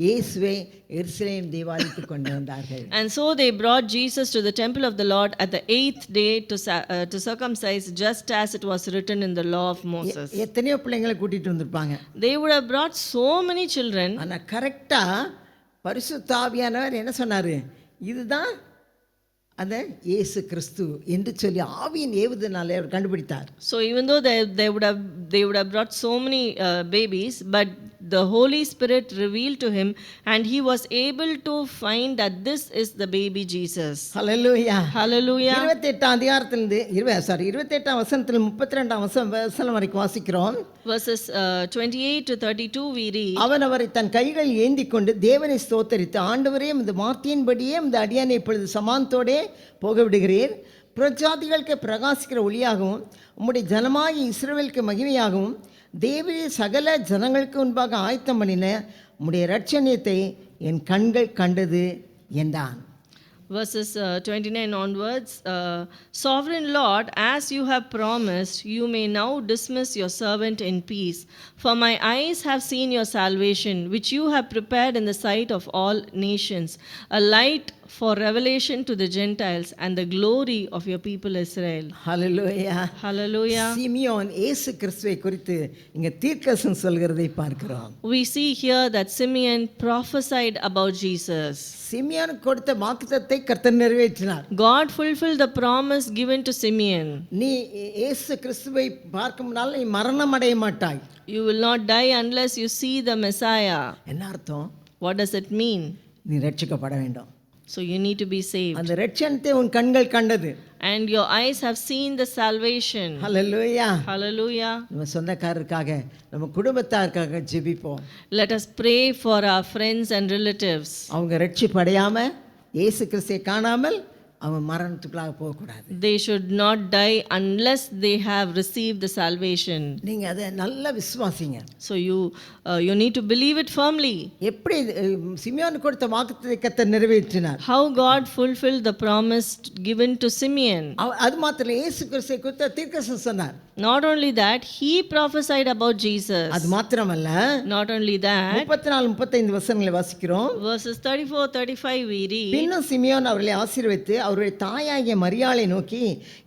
இயேசுவை எருசலேம் தேவாலயத்துக்கு கொண்டு வந்தார்கள். And so they brought Jesus to the temple of the Lord at the 8th day to circumcise, just as it was written in the law of Moses. எத்தனையோ பிள்ளைங்களை கூட்டிட்டு வந்திருப்பாங்க. They would have brought so many children. ஆனா கரெக்டா பரிசுத்த ஆவியானவர் என்ன சொன்னாரு? இதுதான் அந்த இயேசு கிறிஸ்து என்று சொல்லி ஆவியின் ஏவுதனாலே அவர் கண்டுபிடித்தார். So even though they would have brought so many babies, but the Holy Spirit revealed to him, and he was able to find that this is the baby Jesus. Hallelujah. Hallelujah. 28ஆம் அதிகாரத்திலிருந்து 28ஆம் வசனத்தில் 32ஆம் வசனம் வரைக்கும் வாசிக்கிறோம். Verses 28 to 32 we read, அவன் அவரை தன் கைகள் ஏந்தி கொண்டு தேவனை ஸ்தோத்தரித்து, ஆண்டவரே இந்த வார்த்தையின்படியே இந்த அடியானை இப்பொழுது சமானத்தோடே போக விடுகிறீர். பிரஜாதிகளுக்கு பிரகாசிக்கிற ஒளியாகவும் உம்முடைய ஜனமாகி இஸ்ரவேலுக்கு மகிமையாகவும் தேவரீர் சகல ஜனங்களுக்கு முன்பாக ஆயத்தம் பண்ணின உம்முடைய இரட்சணியத்தை என் கண்கள் கண்டது என்றான். Verses 29 onwards, Sovereign Lord, as you have promised, you may now dismiss your servant in peace. For my eyes have seen your salvation, which you have prepared in the sight of all nations, a light for revelation to the Gentiles and the glory of your people Israel. Hallelujah. Hallelujah. Simeon இயேசு கிறிஸ்துவை குறித்து இங்க தீர்க்கதரிசனம் சொல்கிறதை பார்க்கிறோம். We see here that Simeon prophesied about Jesus. சிமியோனுக்கு கொடுத்த வாக்குத்தத்தத்தை கர்த்தர் நிறைவேற்றினார். God fulfilled the promise given to Simeon. நீ இயேசு கிறிஸ்துவை பார்க்கும் நாள் நீ மரணம் அடைய மாட்டாய். You will not die unless you see the Messiah. என்ன அர்த்தம்? What does it mean? நீ ரட்சிக்கப்பட வேண்டும். So you need to be saved. அந்த ரட்சணத்தை உன் கண்கள் கண்டது. And your eyes have seen the salvation. Hallelujah. Hallelujah. நம்ம சொந்தக்காரருக்காக நம்ம குடும்பத்தாருக்காக ஜெபிப்போம். Let us pray for our friends and relatives. அவங்க ரட்சிப்படையாம இயேசு கிறிஸ்துவை காணாமல் அவன் மரணத்துக்குள்ளாக போகக்கூடாது. They should not die unless they have received the salvation. நீங்க அதை நல்லா விசுவாசிங்க. So you need to believe it firmly. எப்படி சிமியோனுக்கு கொடுத்த வாக்குத்தத்தத்தை கர்த்தர் நிறைவேற்றினார். How God fulfilled the promise given to Simeon. அது மாத்திரம் இயேசு கிறிஸ்துவை குறித்து தீர்க்கதரிசனம் சொன்னார். Not only that, he prophesied about Jesus. அது மாத்திரமல்ல, Not only that, 34-35 வசனங்களை வாசிக்கிறோம். verses 34-35 we read, பின்னும் சிமியோன் அவர்களை ஆசீர்வதித்து அவருடைய தாயாகிய மரியாளை நோக்கி,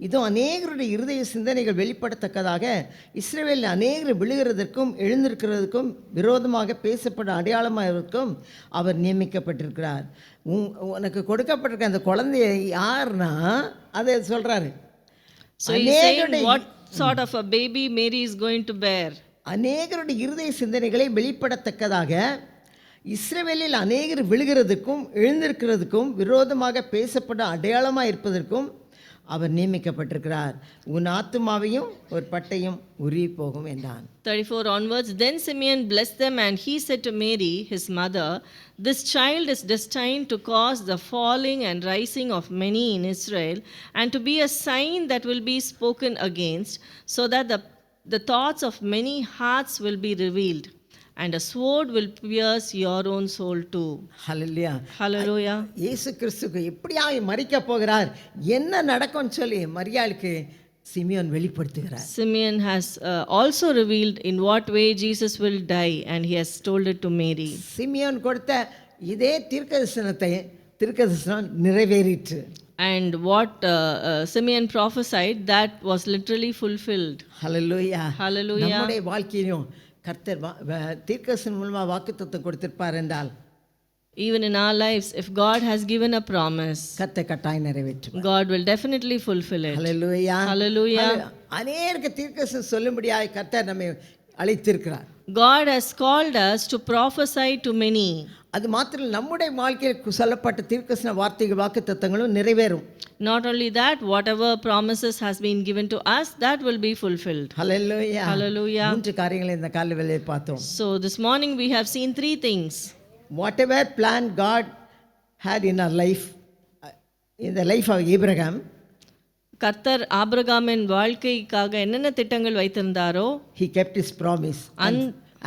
இதோ அநேகருடைய இருதய சிந்தனைகள் வெளிப்படத்தக்கதாக இஸ்ரவேலில் அநேகர் விழுகிறதற்கும் எழுந்திருக்கிறதுக்கும் விரோதமாக பேசப்பட அடையாளமாகவும் அவர் நியமிக்கப்பட்டிருக்கிறார். உனக்கு கொடுக்கப்பட்டிருக்க அந்த குழந்தைய யாருன்னா அதை சொல்றாரு. So he's saying what sort of a baby Mary is going to bear. அநேகருடைய இருதய சிந்தனைகளை வெளிப்படத்தக்கதாக இஸ்ரவேலில் அநேகர் விழுகிறதுக்கும் எழுந்திருக்கிறதுக்கும் விரோதமாக பேசப்பட அடையாளமாக இருப்பதற்கும் அவர் நியமிக்கப்பட்டிருக்கிறார். உன் ஆத்துமாவையும் ஒரு பட்டையும் உருவி போகும் என்றான். 34 onwards, then Simeon blessed them, and he said to Mary, his mother, this child is destined to cause the falling and rising of many in Israel, and to be a sign that will be spoken against, so that the thoughts of many hearts will be revealed, and a sword will pierce your own soul too. Hallelujah. Hallelujah. இயேசு கிறிஸ்துக்கு எப்படியாய் மரிக்க போகிறார், என்ன நடக்கும்னு சொல்லி மரியாளுக்கு சிமியோன் வெளிப்படுத்துகிறார். Simeon has also revealed in what way Jesus will die, and he has told it to Mary. Simeon கொடுத்த இதே தீர்க்கதரிசனம் நிறைவேறிற்று. And what Simeon prophesied, that was literally fulfilled. Hallelujah. Hallelujah. நம்முடைய வாழ்க்கையிலும் கர்த்தர் தீர்க்கதரிசனம் மூலமா வாக்குத்தத்தம் கொடுத்திருப்பார் என்றால், even in our lives, if God has given a promise, கர்த்தர் கட்டாயம் நிறைவேற்றுவார். God will definitely fulfill it. Hallelujah. Hallelujah. அநேகருக்கு தீர்க்கதரிசனம் சொல்லும்படியாய் கர்த்தர் நம்மை அழைத்திருக்கிறார். God has called us to prophesy to many. அது மாத்திரம் நம்முடைய வாழ்க்கையில் சொல்லப்பட்ட தீர்க்கதரிசன வார்த்தைகள் வாக்குத்தத்தங்களும் நிறைவேறும். Not only that, whatever promises has been given to us, that will be fulfilled. Hallelujah. Hallelujah. 3 காரியங்களை இந்த காலை வேளையில் பார்த்தோம். So this morning we have seen 3 things. Whatever plan God had in our life, in the life of Abraham, கர்த்தர் ஆபிரகாமின் வாழ்க்கைக்காக என்னென்ன திட்டங்கள் வைத்திருந்தாரோ, he kept his promise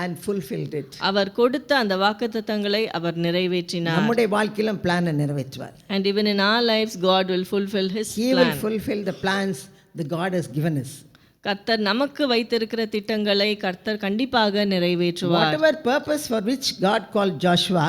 and fulfilled it. அவர் கொடுத்த அந்த வாக்குத்தத்தங்களை அவர் நிறைவேற்றினார். நம்முடைய வாழ்க்கையிலும் பிளானை நிறைவேற்றுவார். And even in our lives God will fulfill his He plan. will fulfill the plans that God has given us. கர்த்தர் நமக்கு வைத்திருக்கிற திட்டங்களை கர்த்தர் கண்டிப்பாக நிறைவேற்றுவார். Whatever purpose for which God called Joshua,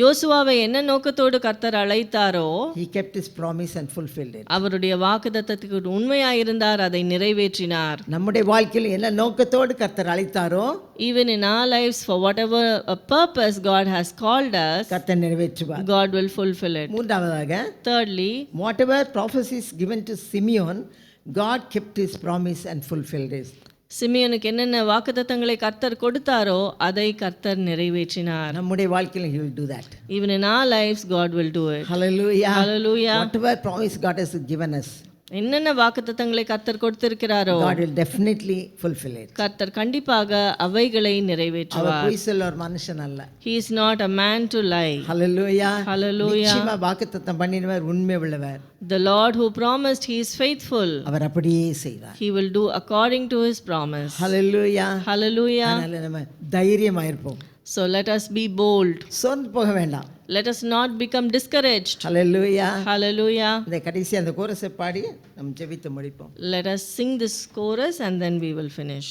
யோசுவாவை என்ன நோக்கத்தோடு கர்த்தர் அழைத்தாரோ, he kept his promise and fulfilled it. அவருடைய வாக்குத்தத்தத்துக்கு உண்மையாயிருந்தார், அதை நிறைவேற்றினார். நம்முடைய வாழ்க்கையில் என்ன நோக்கத்தோடு கர்த்தர் அழைத்தாரோ, Even in our lives, for whatever a purpose God has called us, கர்த்தர் நிறைவேற்றுவார். God will fulfill it. மூன்றாவதாக, Thirdly, whatever prophecies given to Simeon, God kept his promise and fulfilled it. சிமியோனுக்கு என்னென்ன வாக்குத்தத்தங்களை கர்த்தர் கொடுத்தாரோ அதை கர்த்தர் நிறைவேற்றினார். நம்முடைய வாழ்க்கையில் he will do that. Even in our lives God will do it. Hallelujah. Hallelujah. Whatever promise God has given us, என்னென்ன வாக்குத்தத்தங்களை கர்த்தர் கொடுத்திருக்கிறாரோ God will definitely fulfill it. கர்த்தர் கண்டிப்பாக அவைகளை அவர் நிறைவேற்றுவார். பொய் சொல்ல ஒரு மனுஷன் அல்ல. He is not a man to lie. Hallelujah. Hallelujah. நிச்சயமா வாக்குத்தத்தம் பண்ணினவர் உண்மை உள்ளவர். The Lord who promised, he is faithful. அவர் அப்படியே செய்வார். He will do according to his promise. Hallelujah. Hallelujah. அதனால நம்ம தைரியமா இருப்போம். So let us be bold. சோர்ந்து போக வேண்டாம். Let us not become discouraged. Hallelujah. Hallelujah. இந்த கடைசி அந்த கோரஸை பாடி நம்ம ஜெபித்து முடிப்போம். Let us sing this chorus and then we will finish.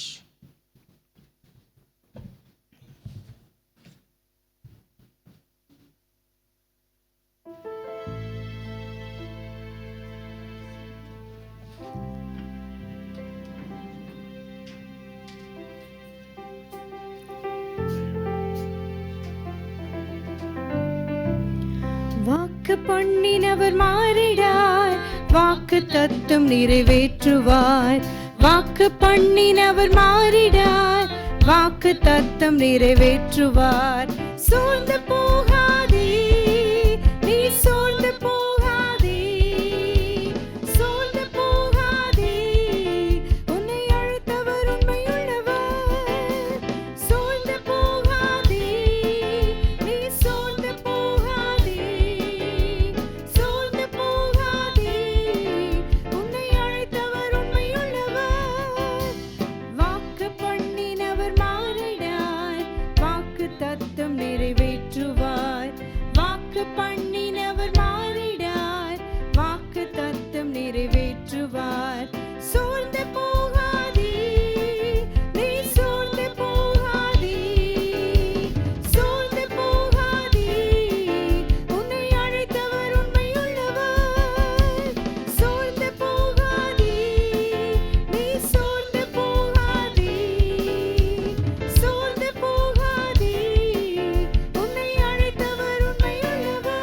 வாக்கு பண்ணினவர் மாறிடார், வாக்கு தத்தம் நிறைவேற்றுவார். வாக்கு பண்ணினவர் மாறிடார், வாக்கு தத்தம் நிறைவேற்றுவார். சோர்ந்து போகாதே, நீ சோர்ந்து போகாதே, சோர்ந்து போகாதே, உன்னை அழைத்தவர் உண்மையுள்ளவர். சோர்ந்து போகாதே, நீ சோர்ந்து போகாதே, சோர்ந்து போகாதே, உன்னை அழைத்தவர் உண்மையுள்ளவர். வாக்கு பண்ணினவர் மாறிடார், வாக்கு தத்தம் நிறைவேற்றுவார். வாக்கு பண்ணினவர் மாறிடார், வாக்கு தத்தம் நிறைவேற்றுவார். சோர்ந்து போகாதே, நீ சோர்ந்து போகாதே, சோர்ந்து போகாதே, உன்னை அழைத்தவர் உண்மையுள்ளவர். சோர்ந்து போகாதே, நீ சோர்ந்து போகாதே, சோர்ந்து போகாதே, உன்னை அழைத்தவர் உண்மையுள்ளவர்.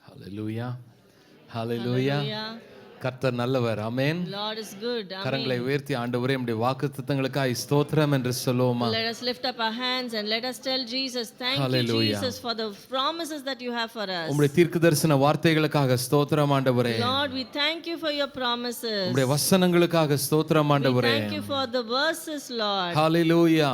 Hallelujah. Hallelujah. Hallelujah. கர்த்தர் நல்லவர். ஆமென். Lord is good. கரங்களை உயர்த்தி ஆண்டவரே உம்முடைய வாக்குத்தத்தங்களுக்காய் ஸ்தோத்திரம் என்று சொல்லுவோமா? Let us lift up our hands and let us tell Jesus, thank Hallelujah. you Jesus for the promises that you have for us. உம்முடைய தீர்க்கதரிசன வார்த்தைகளுக்காக ஸ்தோத்திரம் ஆண்டவரே. Lord, we thank you for your promises. உம்முடைய வசனங்களுக்காக ஸ்தோத்திரம் We ஆண்டவரே. thank you for the verses, Lord. ஹalleluya.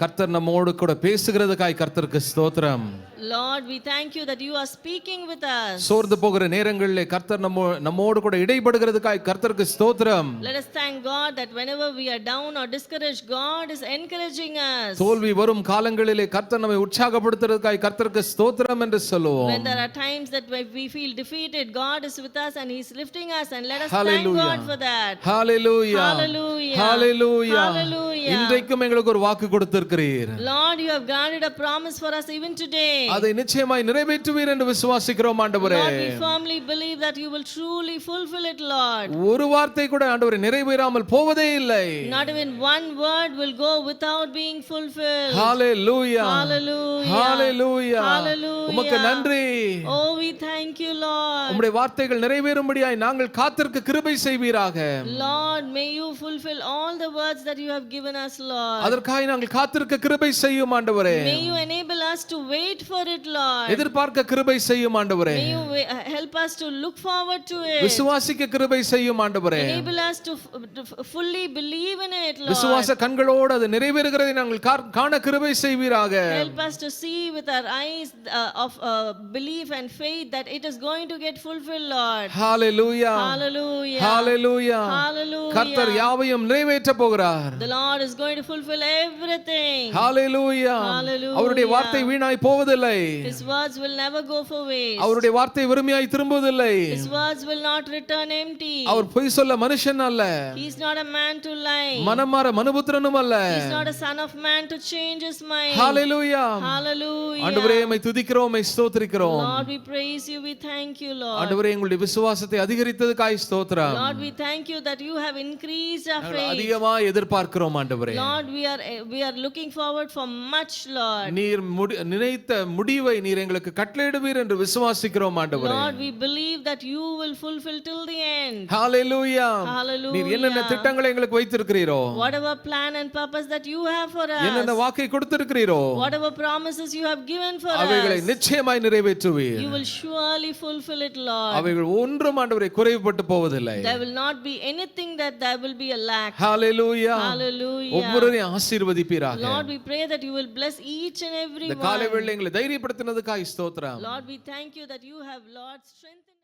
கர்த்தர் நம்மோடு கூட பேசுகிறதுக்காய் கர்த்தருக்கு ஸ்தோத்திரம். Lord, we thank you that you are speaking with us. சோர்ந்து போகிற நேரங்களிலே கர்த்தர் நம்மோடு கூட இடைபடுகிறதுக்காய் கர்த்தருக்கு ஸ்தோத்திரம். Let us thank God that whenever we are down or discouraged, God is encouraging us. தோல்வி வரும் காலங்களிலே கர்த்தர் நம்மை உற்சாகப்படுத்துறதுக்காய் கர்த்தருக்கு ஸ்தோத்திரம் என்று சொல்லுவோம். When there are times that we feel defeated, God is with us and He is lifting us, and let us Hallelujah. thank God for that. Hallelujah. Hallelujah. Hallelujah. Hallelujah. இன்றைக்கும் எங்களுக்கு ஒரு வாக்கு கொடுத்திருக்கிறார். வைத்திருக்கிறீர். Lord, you have granted a promise for us even today. அதை நிச்சயமாய் நிறைவேற்றுவீர் என்று விசுவாசிக்கிறோம் ஆண்டவரே. Lord, we firmly believe that you will truly fulfill it, Lord. ஒரு வார்த்தை கூட ஆண்டவரே நிறைவேறாமல் போவதே இல்லை. Not even one word will go without being fulfilled. Hallelujah. Hallelujah. Hallelujah. Hallelujah. உமக்கு நன்றி. Oh, we thank you, Lord. உம்முடைய வார்த்தைகள் நிறைவேறும்படியாய் நாங்கள் காத்திருக்க கிருபை செய்வீராக. Lord, may you fulfill all the words that you have given us, Lord. அதற்காக நாங்கள் காத்திருக்க கிருபை செய்யும் ஆண்டவரே. May you enable us to wait for it, Lord. எதிர்பார்க்க கிருபை செய்யும் ஆண்டவரே. May you help us to look forward to it. விசுவாசிக்க கிருபை செய்யும் ஆண்டவரே. Enable us to fully believe in it, Lord. விசுவாச கண்களோடு அது நிறைவேறுகிறதை நாங்கள் காண கிருபை செய்வீராக. Help us to see with our eyes of belief and faith that it is going to get fulfilled, Lord. Hallelujah. Hallelujah. Hallelujah. Hallelujah. கர்த்தர் யாவையும் நிறைவேற்ற போகிறார். The Lord is going to fulfill everything. Hallelujah. Hallelujah. அவருடைய வார்த்தை வீணாய் போவதில்லை. His words will never go for waste. அவருடைய வார்த்தை வெறுமையாய் திரும்புவதில்லை. His words will not return empty. அவர் பொய் சொல்ல மனுஷன் அல்ல. He is not a man to lie. மனமாற மனுபுத்திரனும் அல்ல. He is not a son of man to change his mind. Hallelujah. Hallelujah. ஆண்டவரே உம்மை துதிக்கிறோம், உம்மை ஸ்தோத்திரிக்கிறோம். Lord, we praise you, we thank you, Lord. ஆண்டவரே எங்களுடைய விசுவாசத்தை அதிகரித்ததுக்காய் ஸ்தோத்திரம். Lord, we thank you that you have increased our faith. அதிகமாக எதிர்பார்க்கிறோம் ஆண்டவரே. Lord, we are looking forward for much, Lord. நீர் நினைத்த முடிவை நீர் எங்களுக்கு கட்டளையிடுவீர் என்று விசுவாசிக்கிறோம் ஆண்டவரே. Lord, we believe that you will fulfill till the end. Hallelujah. Hallelujah. நீர் என்னென்ன திட்டங்களை எங்களுக்கு வைத்திருக்கிறீரோ, Whatever plan and purpose that you have for us, என்னென்ன வாக்கை கொடுத்திருக்கிறீரோ, whatever promises you have given for அவைகளை us, நிச்சயமாய் நிறைவேற்றுவீர். you will surely fulfill it, Lord. அவைகள் ஒன்றும் ஆண்டவரே குறைவுபட்டு போவதில்லை. There will not be anything that there will be a lack. Hallelujah. Hallelujah. ஒவ்வொருவரையும் ஆசீர்வதிப்பீராக. Lord, we pray that you will bless each and every இந்த one. காலை வேளையில் எங்களை தைரியப்படுத்தினதுக்காய் ஸ்தோத்திரம். Lord, we thank you that you have, Lord, strengthened